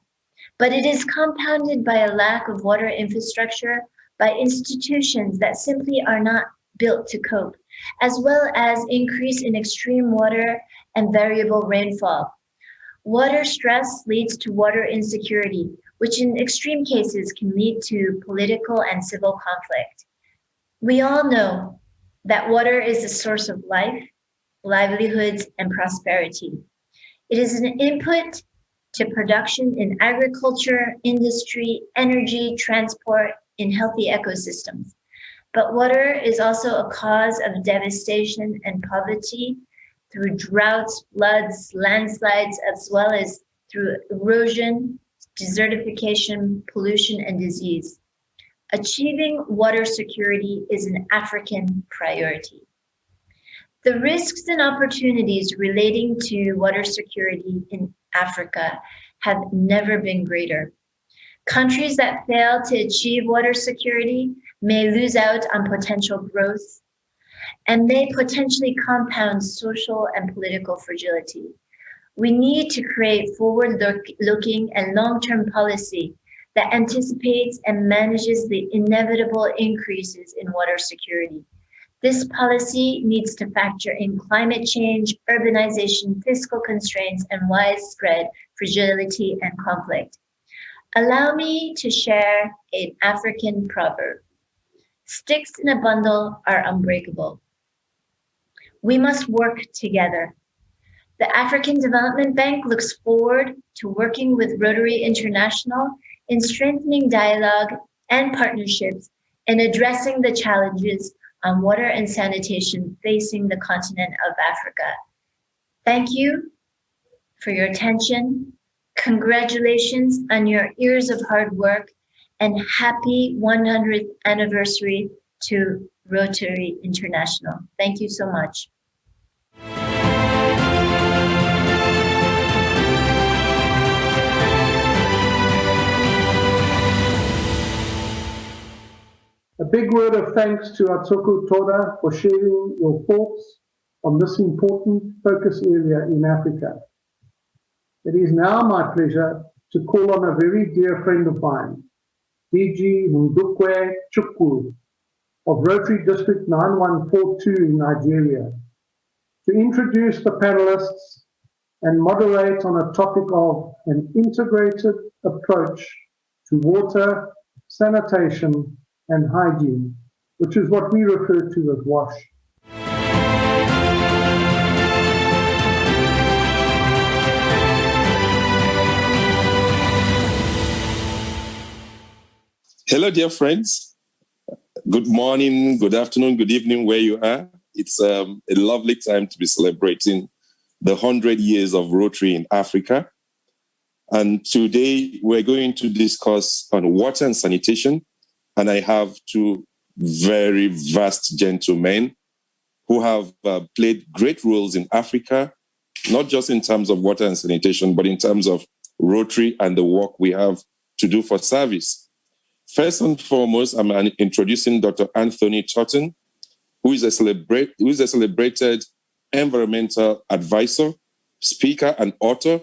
But it is compounded by a lack of water infrastructure, by institutions that simply are not built to cope, as well as increase in extreme water and variable rainfall. Water stress leads to water insecurity, which in extreme cases can lead to political and civil conflict. We all know that water is the source of life, livelihoods, and prosperity. It is an input to production in agriculture, industry, energy, transport, in healthy ecosystems. But water is also a cause of devastation and poverty through droughts, floods, landslides, as well as through erosion, desertification, pollution, and disease. Achieving water security is an African priority. The risks and opportunities relating to water security in Africa have never been greater. Countries that fail to achieve water security may lose out on potential growth and may potentially compound social and political fragility. We need to create forward-looking and long-term policy that anticipates and manages the inevitable increases in water security. This policy needs to factor in climate change, urbanization, fiscal constraints, and widespread fragility and conflict. Allow me to share an African proverb. Sticks in a bundle are unbreakable. We must work together. The African Development Bank looks forward to working with Rotary International in strengthening dialogue and partnerships and addressing the challenges on water and sanitation facing the continent of Africa. Thank you for your attention. Congratulations on your years of hard work, and happy 100th anniversary to Rotary International. Thank you so much. A big word of thanks to Atsuku Toda for sharing your thoughts on this important focus area in Africa. It is now my pleasure to call on a very dear friend of mine, DG Ndukwe Chukwu of Rotary District 9142 in Nigeria, to introduce the panelists and moderate on a topic of an integrated approach to water, sanitation, and hygiene, which is what we refer to as WASH. Hello, dear friends. Good morning, good afternoon, good evening, where you are. It's a lovely time to be celebrating the 100 years of Rotary in Africa. And today we're going to discuss on water and sanitation. And I have two very vast gentlemen who have played great roles in Africa, not just in terms of water and sanitation, but in terms of Rotary and the work we have to do for service. First and foremost, I'm introducing Dr. Anthony Totten, who is a celebrated environmental advisor, speaker, and author,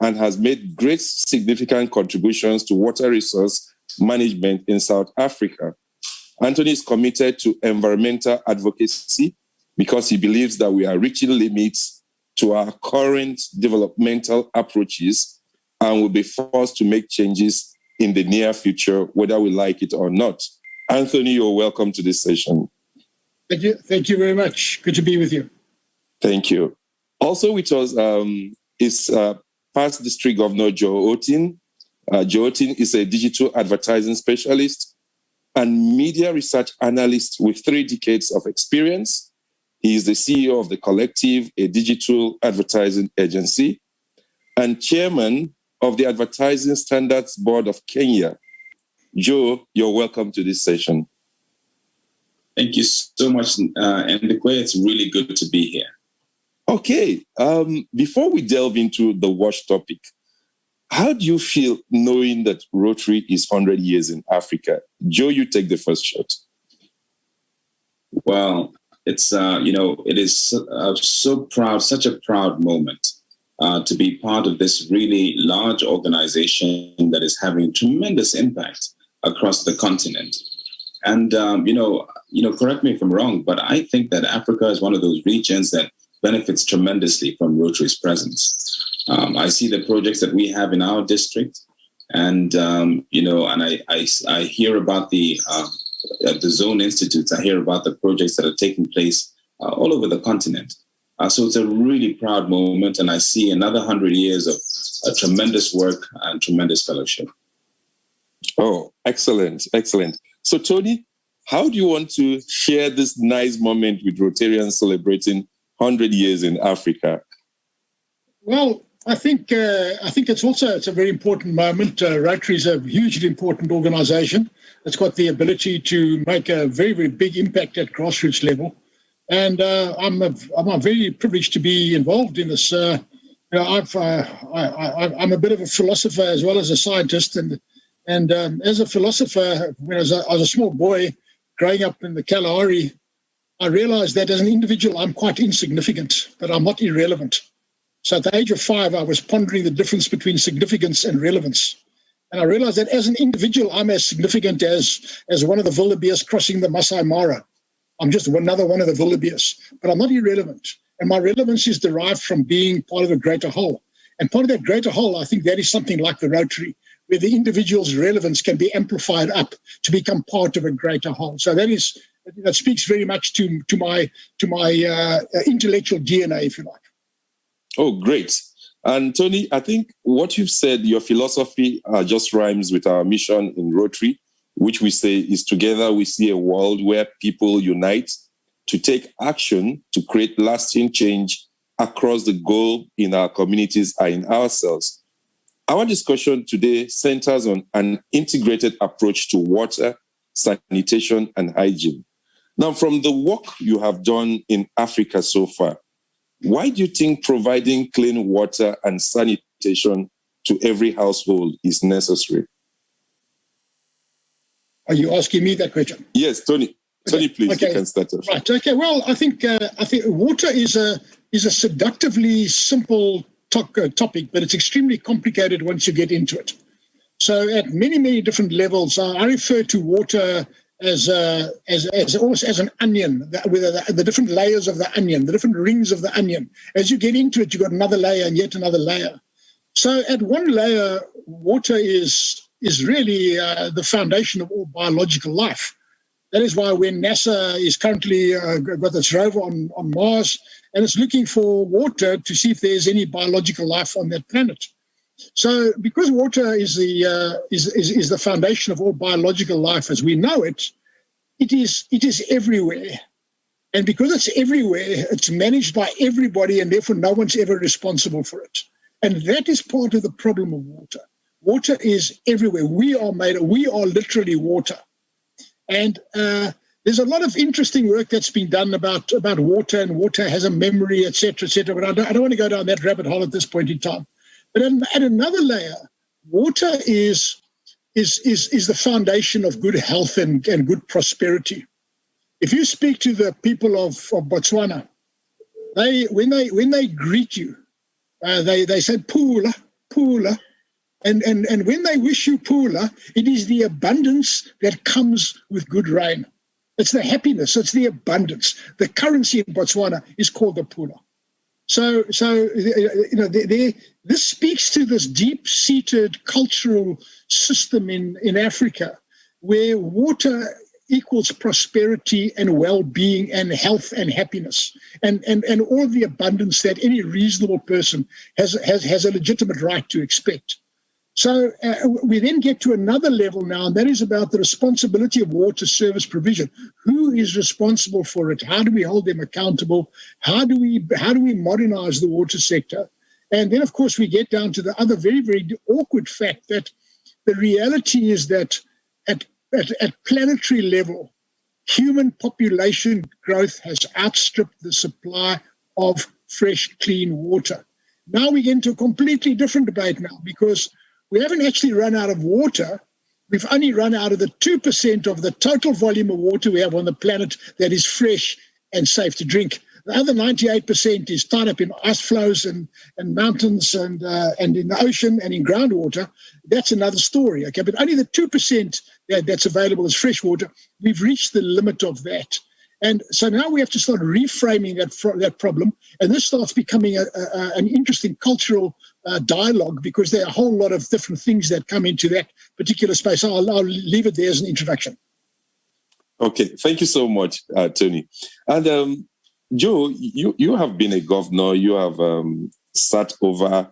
and has made great significant contributions to water resource management in South Africa. Anthony is committed to environmental advocacy because he believes that we are reaching limits to our current developmental approaches and will be forced to make changes in the near future, whether we like it or not. Anthony, you're welcome to this session. Thank you. Thank you very much. Good to be with you. Thank you. Also with us is past District Governor Joe Otin. Joe Otin is a digital advertising specialist and media research analyst with 3 decades of experience. He is the CEO of The Collective, a digital advertising agency, and chairman of the Advertising Standards Board of Kenya. Joe, you're welcome to this session. Thank you so much, Ndukwe. It's really good to be here. Okay, before we delve into the WASH topic, how do you feel knowing that Rotary is 100 years in Africa? Joe, you take the first shot. Well, it's, it is so proud, such a proud moment to be part of this really large organization that is having tremendous impact across the continent. And, correct me if I'm wrong, but I think that Africa is one of those regions that benefits tremendously from Rotary's presence. I see the projects that we have in our district, and and I hear about the zone institutes. I hear about the projects that are taking place all over the continent. So it's a really proud moment, and I see another 100 years of tremendous work and tremendous fellowship. Oh, excellent, excellent. So Tony, how do you want to share this nice moment with Rotarians celebrating 100 years in Africa? Well, I think it's a very important moment. Rotary is a hugely important organization. It's got the ability to make a very, very big impact at grassroots level. And I'm very privileged to be involved in this. I'm a bit of a philosopher as well as a scientist. And as a philosopher, when I was a small boy growing up in the Kalahari, I realized that as an individual, I'm quite insignificant, but I'm not irrelevant. So at the age of 5, I was pondering the difference between significance and relevance. And I realized that as an individual, I'm as significant as one of the wildebeest crossing the Masai Mara. I'm just another one of the wildebeest, but I'm not irrelevant. And my relevance is derived from being part of a greater whole. And part of that greater whole, I think that is something like the Rotary, where the individual's relevance can be amplified up to become part of a greater whole. So that speaks very much to my intellectual DNA, if you like. Oh, great. And Tony, I think what you've said, your philosophy just rhymes with our mission in Rotary, which we say is together we see a world where people unite to take action to create lasting change across the globe in our communities and in ourselves. Our discussion today centers on an integrated approach to water, sanitation, and hygiene. Now, from the work you have done in Africa so far, why do you think providing clean water and sanitation to every household is necessary? Are you asking me that question? Yes, Tony. Tony, Okay. please, Okay. you can start off. Right. Okay. Well, I think water is a seductively simple topic, but it's extremely complicated once you get into it. So, at many different levels, I refer to water as almost as an onion, with the different layers of the onion, the different rings of the onion. As you get into it, you've got another layer and yet another layer. So, at one layer, water is really the foundation of all biological life. That is why when NASA is currently got this rover on Mars, and it's looking for water to see if there's any biological life on that planet. So, because water is the foundation of all biological life as we know it, it is everywhere, and because it's everywhere, it's managed by everybody, and therefore no one's ever responsible for it. And that is part of the problem of water. Water is everywhere. We are literally water. And there's a lot of interesting work that's been done about water, and water has a memory, etc., etc. But I don't want to go down that rabbit hole at this point in time. But at another layer, water is the foundation of good health and good prosperity. If you speak to the people of Botswana, when they greet you, they say pula, pula. And when they wish you pula, it is the abundance that comes with good rain. It's the happiness, it's the abundance. The currency in Botswana is called the pula. So this speaks to this deep-seated cultural system in Africa, where water equals prosperity and well-being and health and happiness, and all of the abundance that any reasonable person has a legitimate right to expect. So we then get to another level now, and that is about the responsibility of water service provision. Who is responsible for it? How do we hold them accountable? How do we modernize the water sector? And then, of course, we get down to the other very, very awkward fact that the reality is that at planetary level, human population growth has outstripped the supply of fresh, clean water. Now we get into a completely different debate now, because we haven't actually run out of water. We've only run out of the 2% of the total volume of water we have on the planet that is fresh and safe to drink. The other 98% is tied up in ice flows and mountains and in the ocean and in groundwater. That's another story, okay? But only the 2% that's available as fresh water, we've reached the limit of that. And so now we have to start reframing that problem, and this starts becoming an interesting cultural dialogue, because there are a whole lot of different things that come into that particular space. I'll leave it there as an introduction. Okay, thank you so much, Tony. And Joe, you have been a governor. You have sat over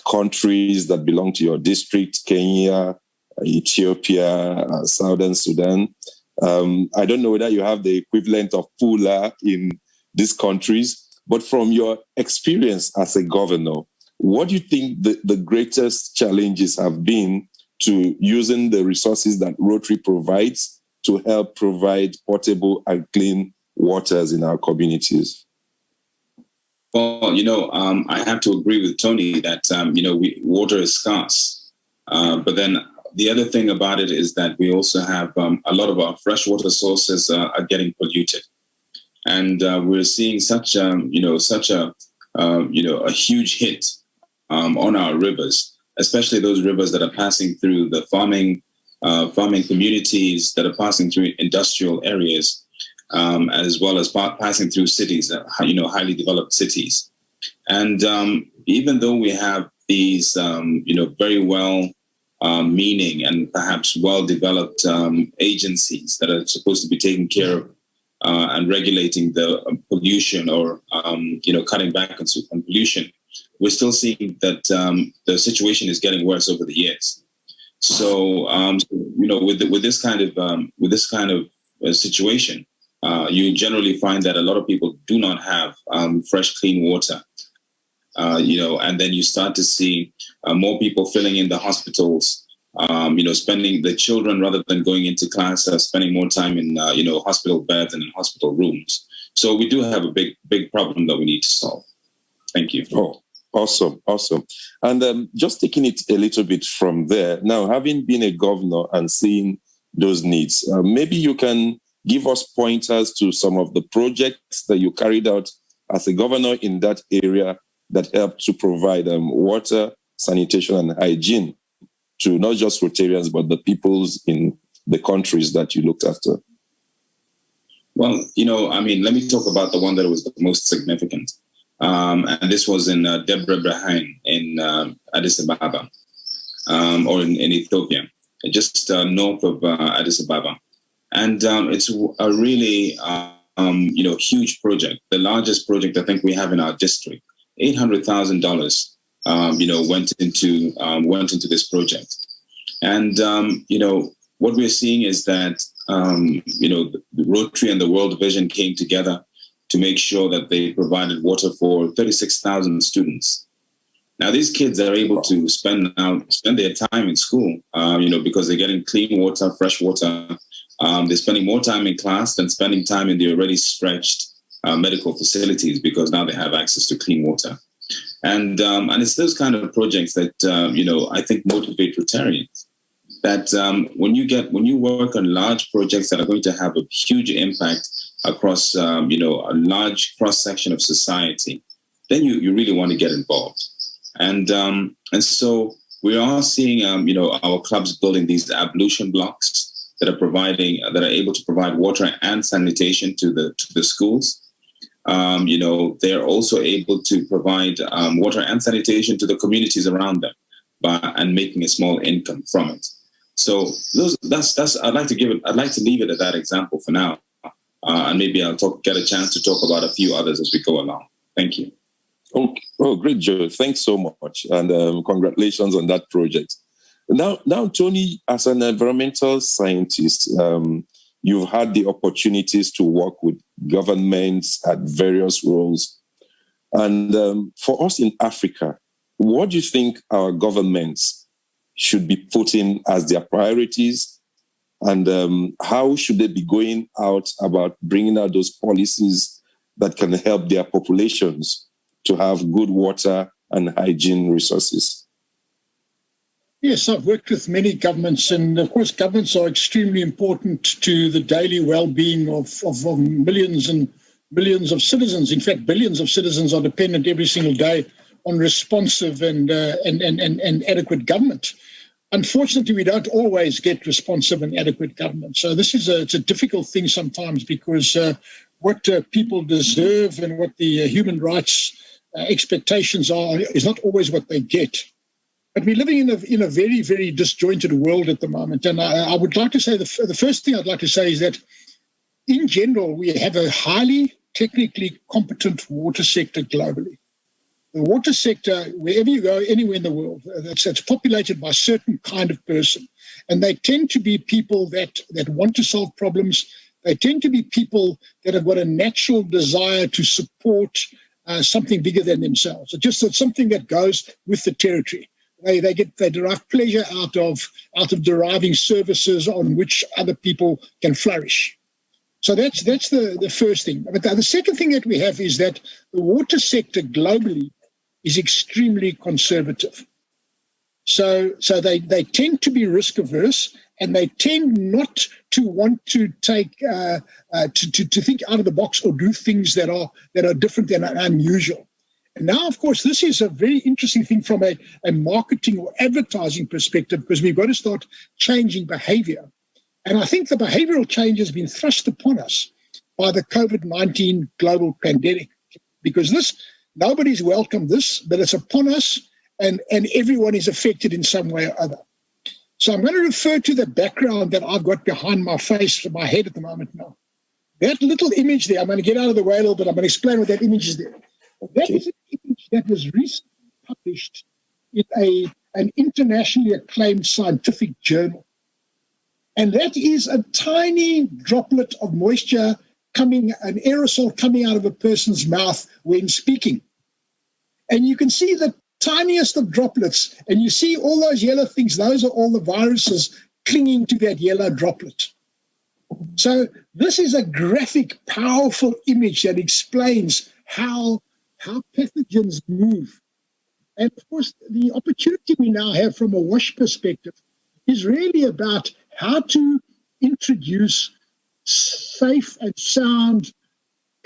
countries that belong to your district: Kenya, Ethiopia, Southern Sudan. I don't know whether you have the equivalent of pula in these countries, but from your experience as a governor, what do you think the greatest challenges have been to using the resources that Rotary provides to help provide portable and clean waters in our communities? Well, I have to agree with Tony that, water is scarce. But then the other thing about it is that we also have a lot of our freshwater sources are getting polluted. And we're seeing such a huge hit on our rivers, especially those rivers that are passing through the farming communities, that are passing through industrial areas, as well as passing through cities, highly developed cities. And even though we have these, very well meaning and perhaps well-developed agencies that are supposed to be taking care of and regulating the pollution or, cutting back on pollution, we're still seeing that the situation is getting worse over the years. So, with this kind of situation, you generally find that a lot of people do not have fresh, clean water. And then you start to see more people filling in the hospitals, spending the children, rather than going into class, spending more time in, hospital beds and in hospital rooms. So we do have a big problem that we need to solve. Thank you. Oh, awesome. And just taking it a little bit from there, now, having been a governor and seeing those needs. Maybe you can give us pointers to some of the projects that you carried out as a governor in that area that helped to provide water, sanitation, and hygiene to not just Rotarians, but the peoples in the countries that you looked after. Well, let me talk about the one that was the most significant. And this was in Debre Berhane in Addis Ababa, or in Ethiopia, just north of Addis Ababa. And it's a really, huge project, the largest project I think we have in our district. $800,000, went into this project. And, what we're seeing is that, the Rotary and the World Vision came together to make sure that they provided water for 36,000 students. Now, these kids are able to spend their time in school, because they're getting clean water, fresh water. They're spending more time in class than spending time in the already stretched medical facilities, because now they have access to clean water. And it's those kind of projects that, I think motivate Rotarians. That when you work on large projects that are going to have a huge impact across, a large cross-section of society, then you really want to get involved. And so we are seeing, our clubs building these ablution blocks that are able to provide water and sanitation to the schools. They're also able to provide water and sanitation to the communities around them and making a small income from it. So I'd like to leave it at that example for now. And maybe I'll get a chance to talk about a few others as we go along. Thank you. Oh, great, Joe. Thanks so much. And congratulations on that project. Now, Tony, as an environmental scientist, you've had the opportunities to work with governments at various roles. And for us in Africa, what do you think our governments should be putting as their priorities? And how should they be going out about bringing out those policies that can help their populations to have good water and hygiene resources? Yes, I've worked with many governments, and of course, governments are extremely important to the daily well-being of millions and millions of citizens. In fact, billions of citizens are dependent every single day on responsive and adequate government. Unfortunately, we don't always get responsive and adequate government. So this is it's a difficult thing sometimes, because what people deserve and what the human rights expectations are is not always what they get. But we're living in a very, very disjointed world at the moment. And I would like to say the first thing I'd like to say is that, in general, we have a highly technically competent water sector globally. The water sector, wherever you go, anywhere in the world, it's populated by a certain kind of person. And they tend to be people that want to solve problems. They tend to be people that have got a natural desire to support something bigger than themselves. It's something that goes with the territory. They derive pleasure out of deriving services on which other people can flourish. So that's the first thing. But the second thing that we have is that the water sector globally is extremely conservative. So they tend to be risk averse, and they tend not to want to take to think out of the box or do things that are different and unusual. And now, of course, this is a very interesting thing from a marketing or advertising perspective, because we've got to start changing behavior. And I think the behavioral change has been thrust upon us by the COVID-19 global pandemic, because nobody's welcomed this, but it's upon us, and everyone is affected in some way or other. So I'm going to refer to the background that I've got behind my head at the moment now. That little image there, I'm going to get out of the way a little bit. I'm going to explain what that image is there. That is an image that was recently published in an internationally acclaimed scientific journal. And that is a tiny droplet of moisture an aerosol coming out of a person's mouth when speaking. And you can see the tiniest of droplets, and you see all those yellow things. Those are all the viruses clinging to that yellow droplet. So this is a graphic, powerful image that explains how pathogens move. And of course, the opportunity we now have from a WASH perspective is really about how to introduce safe and sound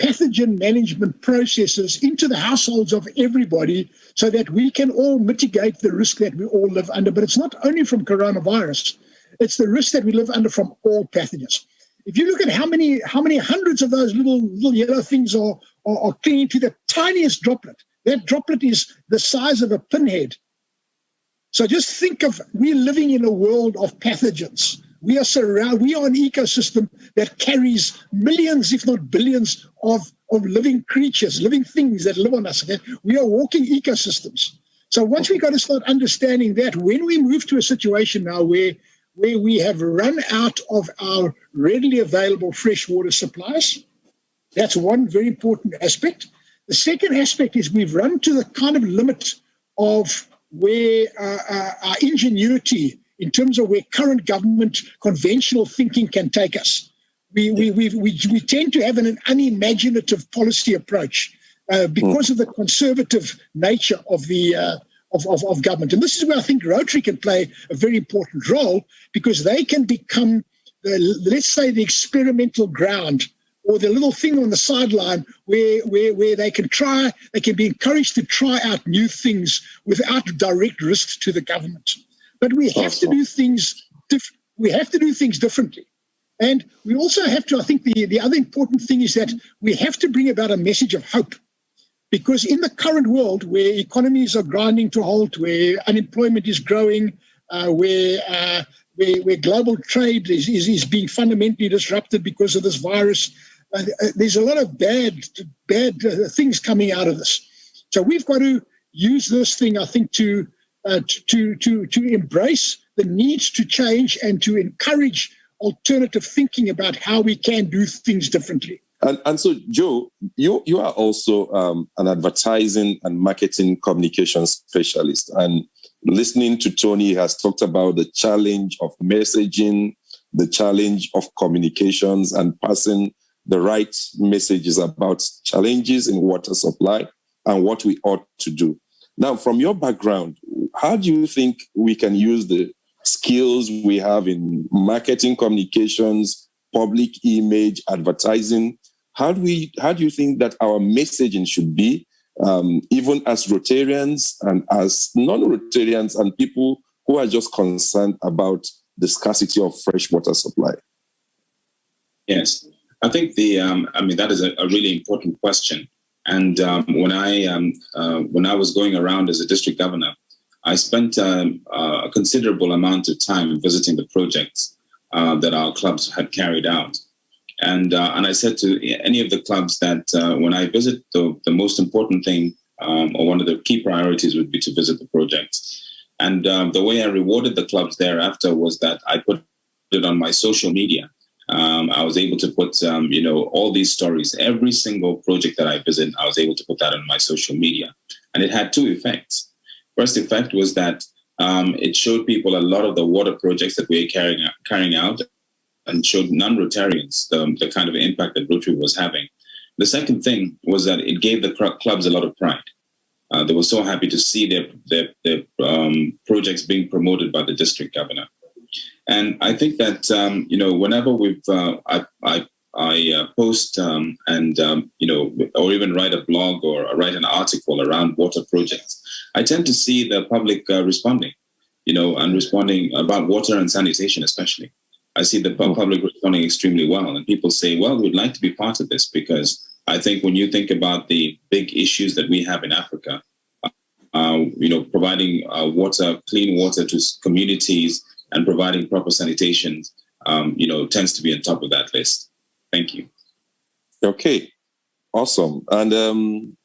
pathogen management processes into the households of everybody so that we can all mitigate the risk that we all live under. But it's not only from coronavirus, it's the risk that we live under from all pathogens. If you look at how many hundreds of those little yellow things are clinging to the tiniest droplet, that droplet is the size of a pinhead. So just think of, we're living in a world of pathogens. We are an ecosystem that carries millions, if not billions, of living creatures, living things that live on us. Okay? We are walking ecosystems. So once we got to start understanding that, when we move to a situation now where we have run out of our readily available freshwater supplies, that's one very important aspect. The second aspect is we've run to the kind of limit of where our ingenuity in terms of where current government conventional thinking can take us. We tend to have an unimaginative policy approach because of the conservative nature of the of government. And this is where I think Rotary can play a very important role, because they can become, let's say, the experimental ground or the little thing on the sideline where they can be encouraged to try out new things without direct risk to the government. But we have to do things differently. And we also have to, I think the other important thing is that we have to bring about a message of hope. Because in the current world where economies are grinding to a halt, where unemployment is growing, where global trade is being fundamentally disrupted because of this virus, there's a lot of bad things coming out of this. So we've got to use this thing, I think, to embrace the needs to change and to encourage alternative thinking about how we can do things differently. And so, Joe, you are also an advertising and marketing communication specialist. And listening to Tony has talked about the challenge of messaging, the challenge of communications and passing the right messages about challenges in water supply and what we ought to do. Now, from your background, how do you think we can use the skills we have in marketing, communications, public image, advertising? How do you think that our messaging should be, even as Rotarians and as non-Rotarians and people who are just concerned about the scarcity of fresh water supply? Yes, I think that is a really important question. And when I was going around as a district governor, I spent a considerable amount of time visiting the projects that our clubs had carried out. And I said to any of the clubs that when I visit, the most important thing or one of the key priorities would be to visit the projects. And the way I rewarded the clubs thereafter was that I put it on my social media. I was able to put, all these stories, every single project that I visit, I was able to put that on my social media. And it had two effects. First effect was that it showed people a lot of the water projects that we were carrying out, and showed non-Rotarians the kind of impact that Rotary was having. The second thing was that it gave the clubs a lot of pride. They were so happy to see their projects being promoted by the district governor. And I think that, whenever I post or even write a blog or write an article around water projects, I tend to see the public responding, and responding about water and sanitation especially. I see the public responding extremely well, and people say, well, we'd like to be part of this, because I think when you think about the big issues that we have in Africa, providing clean water to communities and providing proper sanitation, tends to be on top of that list. Thank you. Okay, awesome. And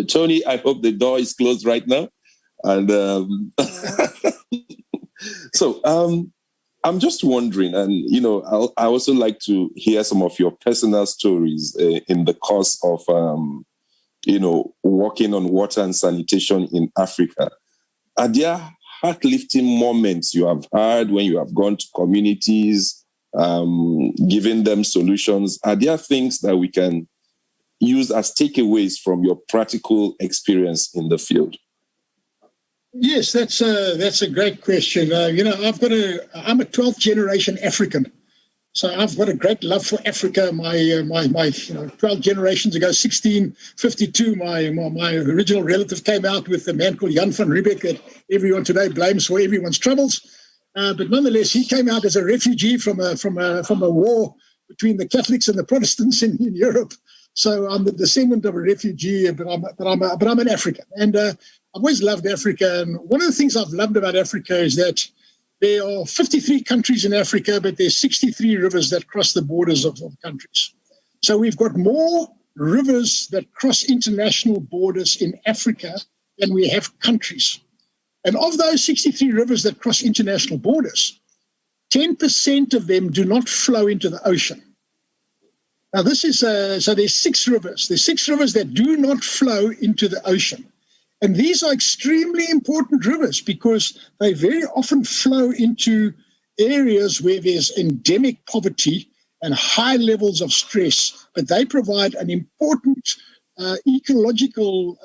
Tony, I hope the door is closed right now. And so I'm just wondering, and I also like to hear some of your personal stories in the course of working on water and sanitation in Africa. Are there heart-lifting moments you have had when you have gone to communities, giving them solutions? Are there things that we can use as takeaways from your practical experience in the field? Yes, that's a great question. I'm a 12th generation African. So I've got a great love for Africa. My 12 generations ago, 1652, my original relative came out with a man called Jan van Riebeck that everyone today blames for everyone's troubles. But nonetheless, he came out as a refugee from a war between the Catholics and the Protestants in Europe. So I'm the descendant of a refugee, but I'm an African, and I've always loved Africa. And one of the things I've loved about Africa is that there are 53 countries in Africa, but there's 63 rivers that cross the borders of countries. So we've got more rivers that cross international borders in Africa than we have countries. And of those 63 rivers that cross international borders, 10% of them do not flow into the ocean. Now this is, so there's 6 rivers. There's 6 rivers that do not flow into the ocean. And these are extremely important rivers because they very often flow into areas where there's endemic poverty and high levels of stress, but they provide an important ecological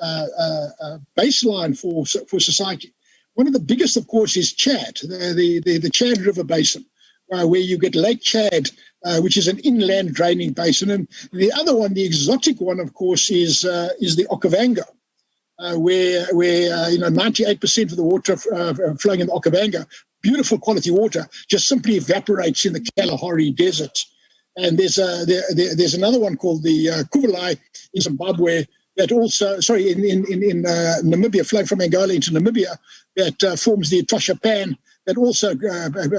baseline for society. One of the biggest, of course, is Chad, the Chad River Basin, where you get Lake Chad, which is an inland draining basin. And the other one, the exotic one, of course, is the Okavango. Where 98% of the water flowing in the Okavango, beautiful quality water, just simply evaporates in the Kalahari Desert. And there's another one called the Kuvalai in Zimbabwe that also, in Namibia, flowing from Angola into Namibia, that forms the Etosha Pan that also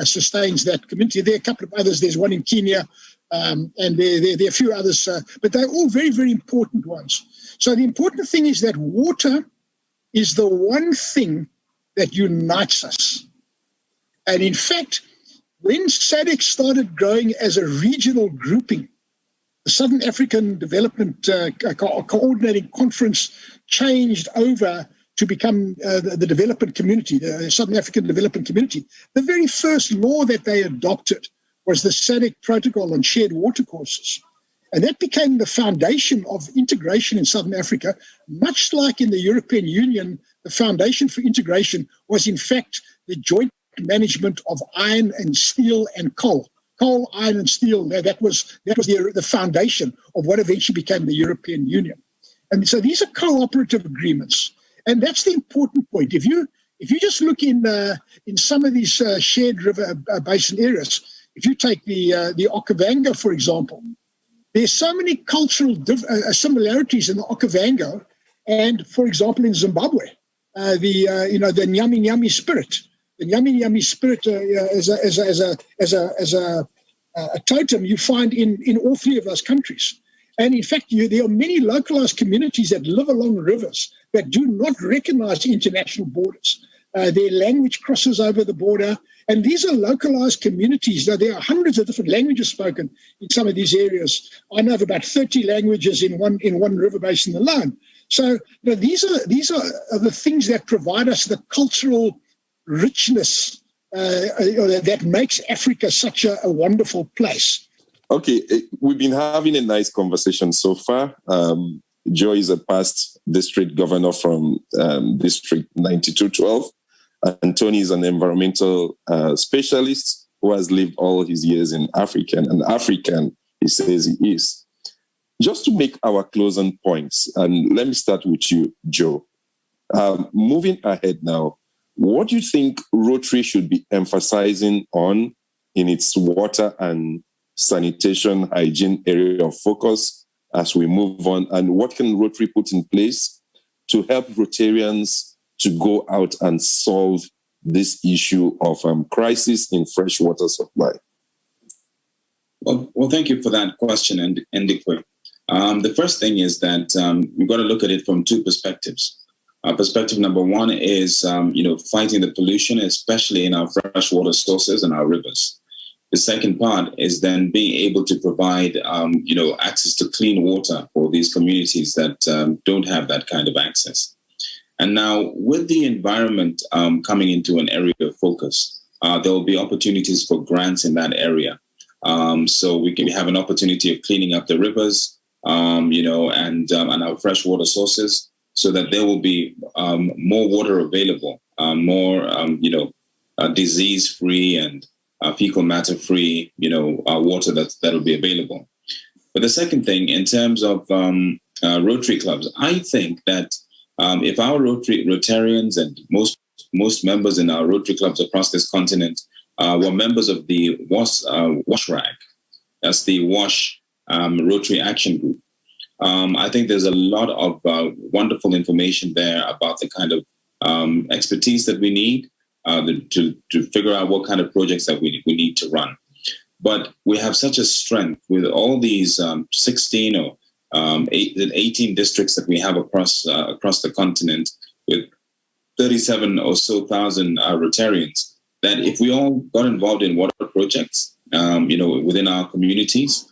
sustains that community. There are a couple of others. There's one in Kenya, and there are a few others, but they're all very, very important ones. So the important thing is that water is the one thing that unites us. And in fact, when SADC started growing as a regional grouping, the Southern African Development Coordinating Conference changed over to become the development community, the Southern African Development Community. The very first law that they adopted was the SADC Protocol on Shared Watercourses. And that became the foundation of integration in Southern Africa, much like in the European Union. The foundation for integration was, in fact, the joint management of iron and steel and coal. Coal, iron, and steel, that was the foundation of what eventually became the European Union. And so these are cooperative agreements. And that's the important point. If you just look in some of these shared river basin areas, if you take the Okavango, for example, there's so many cultural similarities in the Okavango, and, for example, in Zimbabwe, the Nyami Nyami spirit. The Nyami Nyami spirit as a totem you find in all 3 of those countries. And in fact, there are many localized communities that live along rivers that do not recognize international borders. Their language crosses over the border. And these are localized communities. Now, there are hundreds of different languages spoken in some of these areas. I know of about 30 languages in one river basin alone. So these are the things that provide us the cultural richness that makes Africa such a wonderful place. Okay, we've been having a nice conversation so far. Joe is a past district governor from District 9212. And Tony is an environmental specialist who has lived all his years in Africa, and African he says he is. Just to make our closing points, and let me start with you, Joe. Moving ahead now, what do you think Rotary should be emphasizing on in its water and sanitation hygiene area of focus as we move on? And what can Rotary put in place to help Rotarians to go out and solve this issue of crisis in fresh water supply? Well, thank you for that question, Ndikwe. The first thing is that we've got to look at it from 2 perspectives. Perspective number 1 is, fighting the pollution, especially in our freshwater sources and our rivers. The second part is then being able to provide, access to clean water for these communities that don't have that kind of access. And now, with the environment coming into an area of focus, there will be opportunities for grants in that area. So we can have an opportunity of cleaning up the rivers, and our freshwater sources, so that there will be more water available, more disease-free and fecal matter-free, water that will be available. But the second thing, in terms of Rotary clubs, I think that if our Rotarians and most members in our Rotary clubs across this continent were members of the WASH-RAG, that's the WASH Rotary Action Group, I think there's a lot of wonderful information there about the kind of expertise that we need to figure out what kind of projects that we need to run. But we have such a strength with all these 16 or 18 districts that we have across the continent, with 37 or so thousand Rotarians, that if we all got involved in water projects, within our communities,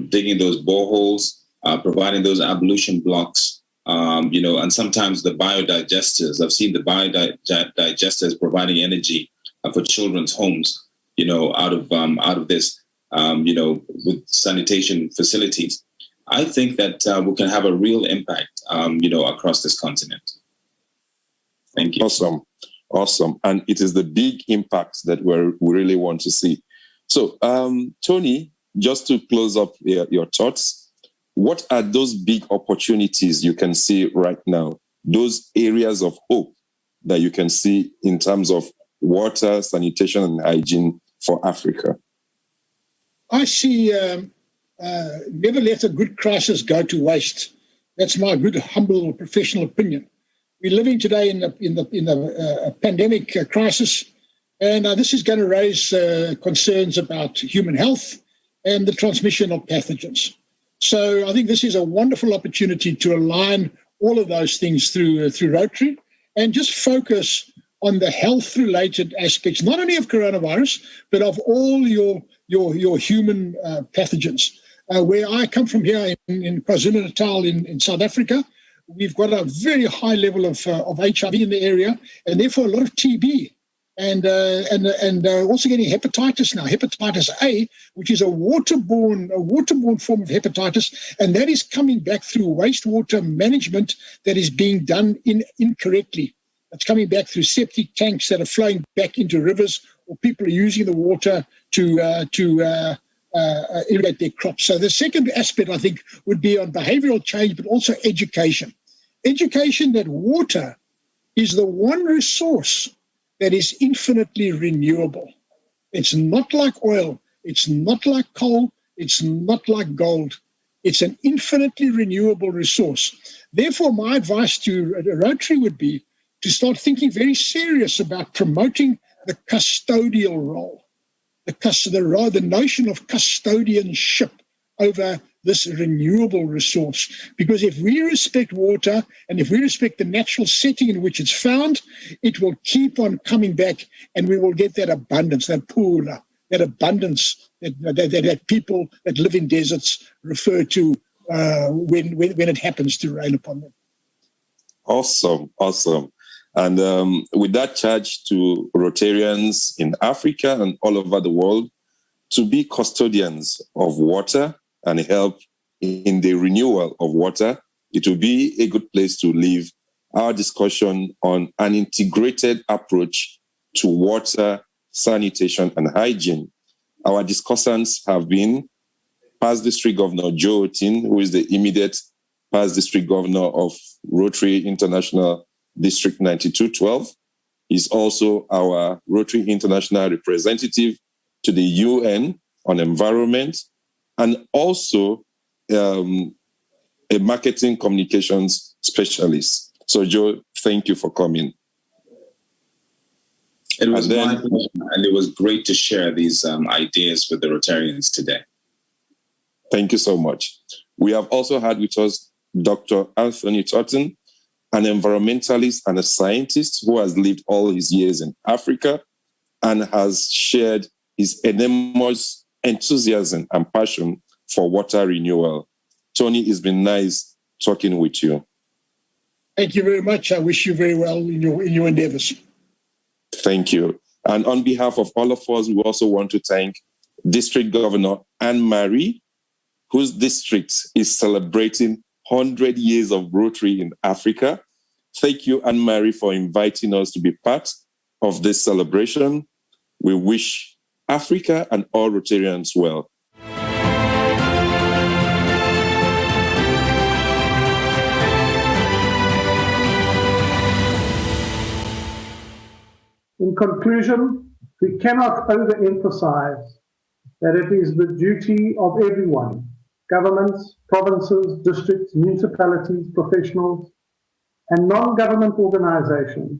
digging those boreholes, providing those ablution blocks, and sometimes the biodigesters. I've seen the biodigesters providing energy for children's homes, out of this, with sanitation facilities. I think that we can have a real impact, across this continent. Thank you. Awesome. And it is the big impact that we really want to see. So, Tony, just to close up your thoughts, what are those big opportunities you can see right now? Those areas of hope that you can see in terms of water, sanitation, and hygiene for Africa? I see never let a good crisis go to waste. That's my good, humble, professional opinion. We're living today in the pandemic crisis, and this is going to raise concerns about human health and the transmission of pathogens. So I think this is a wonderful opportunity to align all of those things through Rotary and just focus on the health-related aspects, not only of coronavirus, but of all your human pathogens. Where I come from here in KwaZulu-Natal in South Africa, we've got a very high level of HIV in the area, and therefore a lot of TB, and also getting hepatitis now, hepatitis A, which is a waterborne form of hepatitis, and that is coming back through wastewater management that is being done incorrectly. It's coming back through septic tanks that are flowing back into rivers, or people are using the water to irrigate their crops. So the second aspect, I think, would be on behavioral change, but also education. Education that water is the one resource that is infinitely renewable. It's not like oil. It's not like coal. It's not like gold. It's an infinitely renewable resource. Therefore, my advice to Rotary would be to start thinking very serious about promoting the custodial role. The notion of custodianship over this renewable resource. Because if we respect water and if we respect the natural setting in which it's found, it will keep on coming back, and we will get that abundance, that pula, that abundance that people that live in deserts refer to when it happens to rain upon them. Awesome. And with that charge to Rotarians in Africa and all over the world to be custodians of water and help in the renewal of water, it will be a good place to leave our discussion on an integrated approach to water, sanitation, and hygiene. Our discussants have been past District Governor Joe Otin, who is the immediate past District Governor of Rotary International District 9212. He's also our Rotary International representative to the UN on environment, and also a marketing communications specialist. So, Joe, thank you for coming. It was my pleasure, and it was great to share these ideas with the Rotarians today. Thank you so much. We have also had with us Dr. Anthony Totten, an environmentalist and a scientist who has lived all his years in Africa and has shared his enormous enthusiasm and passion for water renewal. Tony, it's been nice talking with you. Thank you very much. I wish you very well in your endeavors. Thank you. And on behalf of all of us, we also want to thank District Governor Anne-Marie, whose district is celebrating 100 years of Rotary in Africa. Thank you, Anne-Marie, for inviting us to be part of this celebration. We wish Africa and all Rotarians well. In conclusion, we cannot overemphasize that it is the duty of everyone, governments, provinces, districts, municipalities, professionals, and non-government organizations,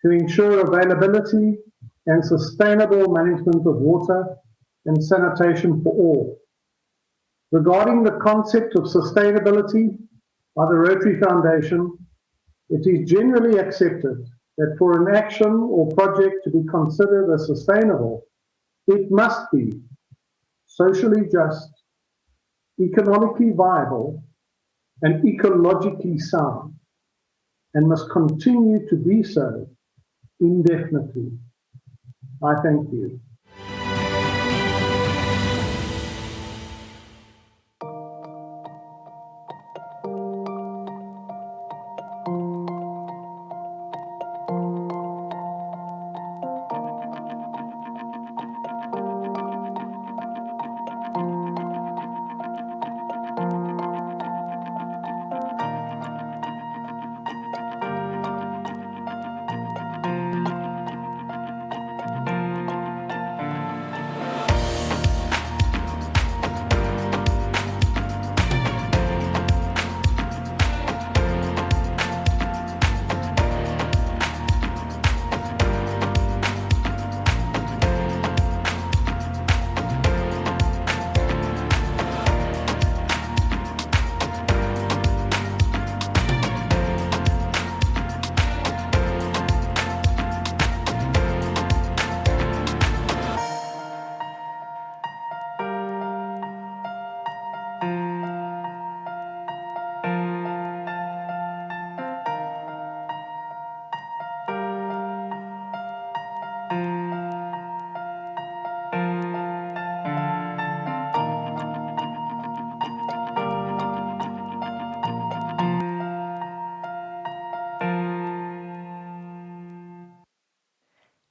to ensure availability and sustainable management of water and sanitation for all. Regarding the concept of sustainability by the Rotary Foundation, it is generally accepted that for an action or project to be considered as sustainable, it must be socially just, economically viable, and ecologically sound, and must continue to be so indefinitely. I thank you.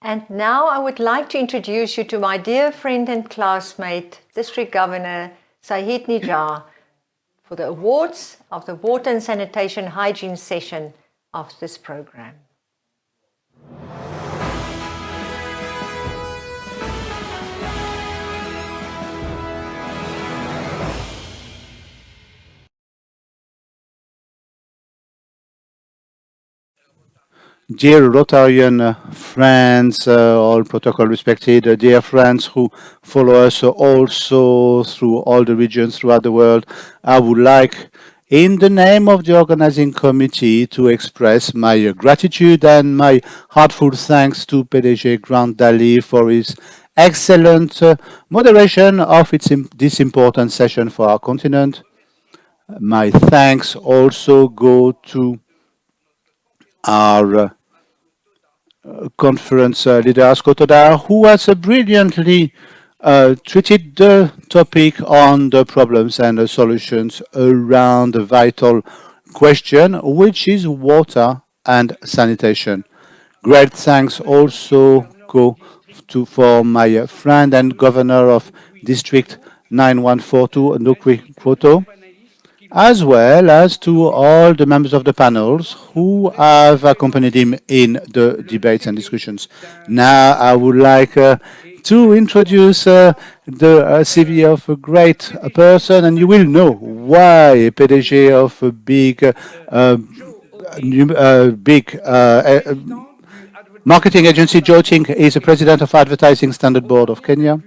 And now I would like to introduce you to my dear friend and classmate, District Governor Saeed Nijar, for the awards of the Water and Sanitation Hygiene session of this program. Dear Rotarian friends, all protocol respected, dear friends who follow us also through all the regions throughout the world, I would like, in the name of the organizing committee, to express my gratitude and my heartfelt thanks to PDG Grant Daly for his excellent moderation of this important session for our continent. My thanks also go to our conference leader, Scott Odar, who has brilliantly treated the topic on the problems and the solutions around the vital question, which is water and sanitation. Great thanks also go for my friend and governor of District 9142, Ndukwi Kwoto, as well as to all the members of the panels who have accompanied him in the debates and discussions. Now I would like to introduce the CV of a great person, and you will know why PDG of a big marketing agency, Joe Ting, is the president of Advertising Standard Board of Kenya.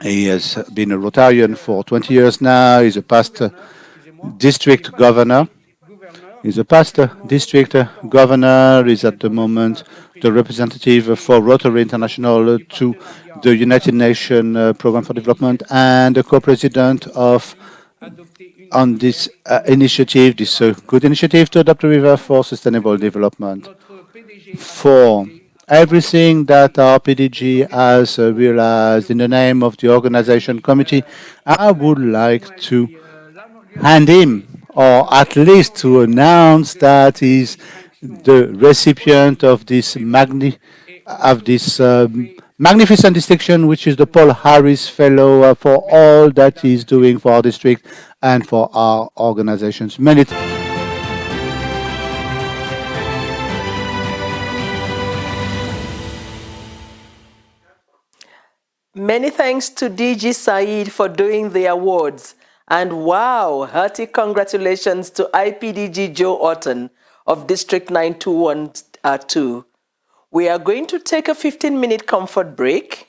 He has been a Rotarian for 20 years now. He's a past district governor. He's a past district governor. Is at the moment the representative for Rotary International to the United Nations Program for Development and the co-president of on this initiative, this good initiative to adopt a river for sustainable development. For everything that our PDG has realized in the name of the organization committee, I would like to hand him, or at least to announce that he's the recipient of this magnificent distinction, which is the Paul Harris Fellow, for all that he's doing for our district and for our organizations. Many thanks to DG Saeed for doing the awards. And wow, hearty congratulations to IPDG Joe Orton of District 9212. We are going to take a 15-minute comfort break,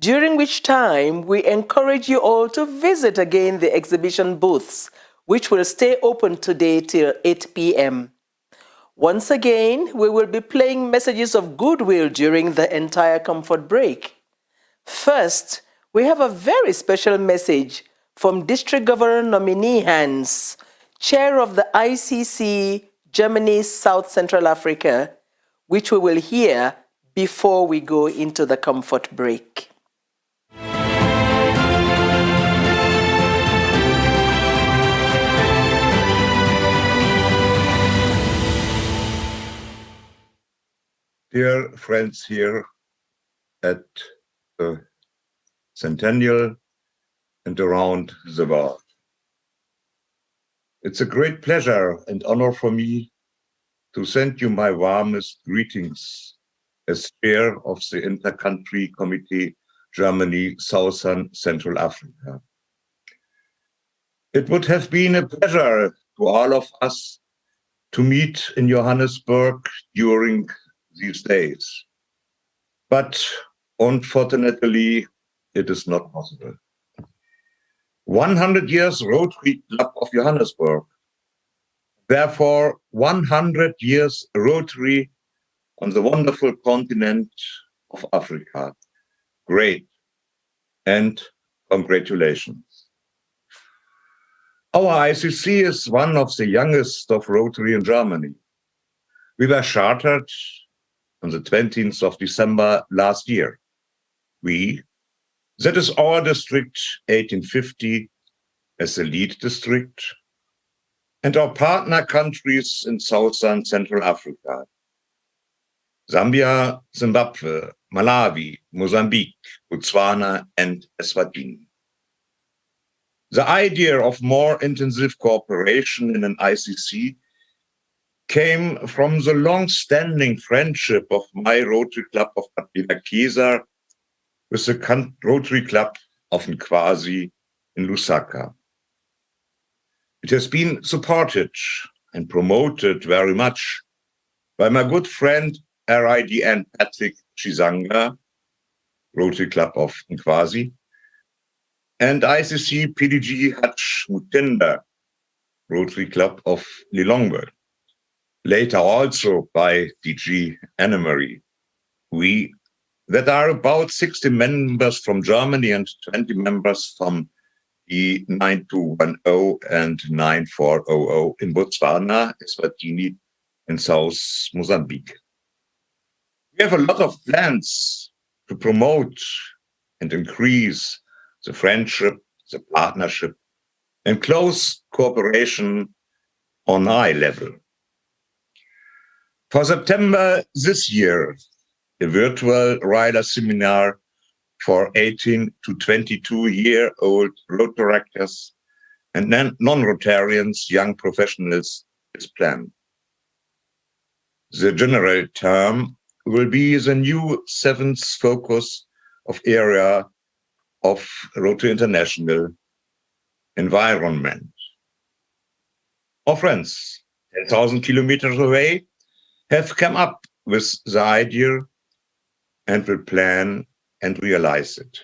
during which time we encourage you all to visit again the exhibition booths, which will stay open today till 8 p.m. Once again, we will be playing messages of goodwill during the entire comfort break. First, we have a very special message from District Governor nominee Hans, Chair of the ICC Germany South Central Africa, which we will hear before we go into the comfort break. Dear friends here at the Centennial and around the world. It's a great pleasure and honor for me to send you my warmest greetings as chair of the Inter-Country Committee Germany Southern Central Africa. It would have been a pleasure to all of us to meet in Johannesburg during these days. But unfortunately, it is not possible. 100 years Rotary Club of Johannesburg. Therefore, 100 years Rotary on the wonderful continent of Africa. Great. And congratulations. Our ICC is one of the youngest of Rotary in Germany. We were chartered on the 20th of December last year. That is our district 1850 as the lead district, and our partner countries in Southern Central Africa: Zambia, Zimbabwe, Malawi, Mozambique, Botswana, and Eswatini. The idea of more intensive cooperation in an ICC came from the long-standing friendship of my Rotary Club of Kapila with the Rotary Club of Nkwasi in Lusaka. It has been supported and promoted very much by my good friend RIDN Patrick Chizanga, Rotary Club of Nkwasi, and ICC PDG Hutch Mutinda, Rotary Club of Lilongwe. Later also by DG Annemarie. That are about 60 members from Germany and 20 members from the 9210 and 9400 in Botswana, Eswatini, and South Mozambique. We have a lot of plans to promote and increase the friendship, the partnership, and close cooperation on high level. For September this year, a virtual rider seminar for 18 to 22-year-old Rotaractors and non-Rotarians, young professionals, is planned. The general term will be the new seventh focus of area of Rotary International, environment. Our friends, 10,000 kilometers away, have come up with the idea and will plan and realize it.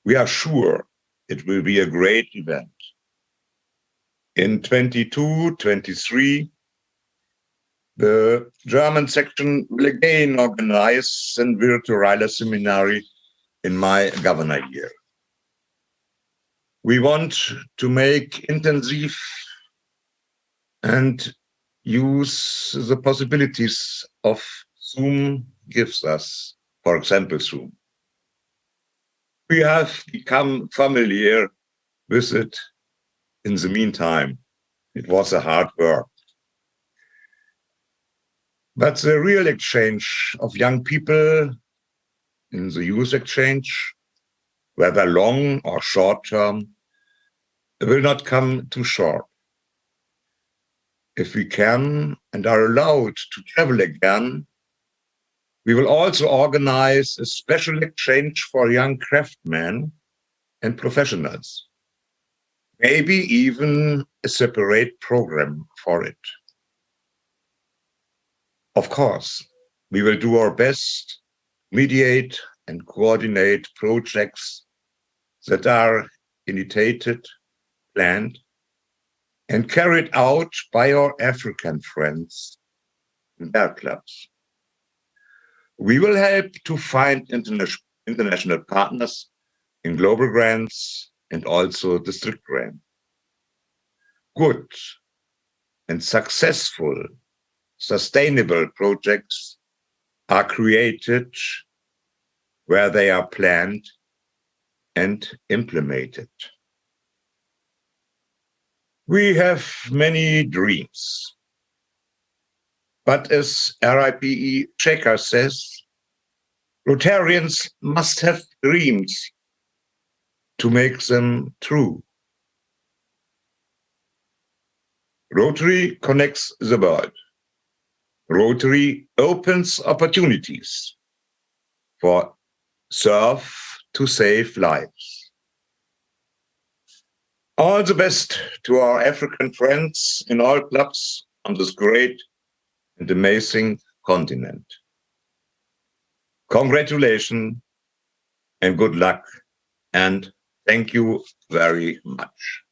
We are sure it will be a great event. In 22-23, the German section will again organize a virtual rider seminar in my governor year. We want to make intensive and use the possibilities of Zoom gives us, for example, Zoom. We have become familiar with it in the meantime. It was a hard work. But the real exchange of young people in the youth exchange, whether long or short term, will not come too short. If we can and are allowed to travel again, we will also organize a special exchange for young craftsmen and professionals, maybe even a separate program for it. Of course, we will do our best, mediate and coordinate projects that are initiated, planned, and carried out by our African friends in their clubs. We will help to find international partners in global grants and also district grants. Good and successful, sustainable projects are created where they are planned and implemented. We have many dreams. But as RIPE Checker says, Rotarians must have dreams to make them true. Rotary connects the world. Rotary opens opportunities for serve to save lives. All the best to our African friends in all clubs on this great and amazing continent. Congratulations and good luck, and thank you very much.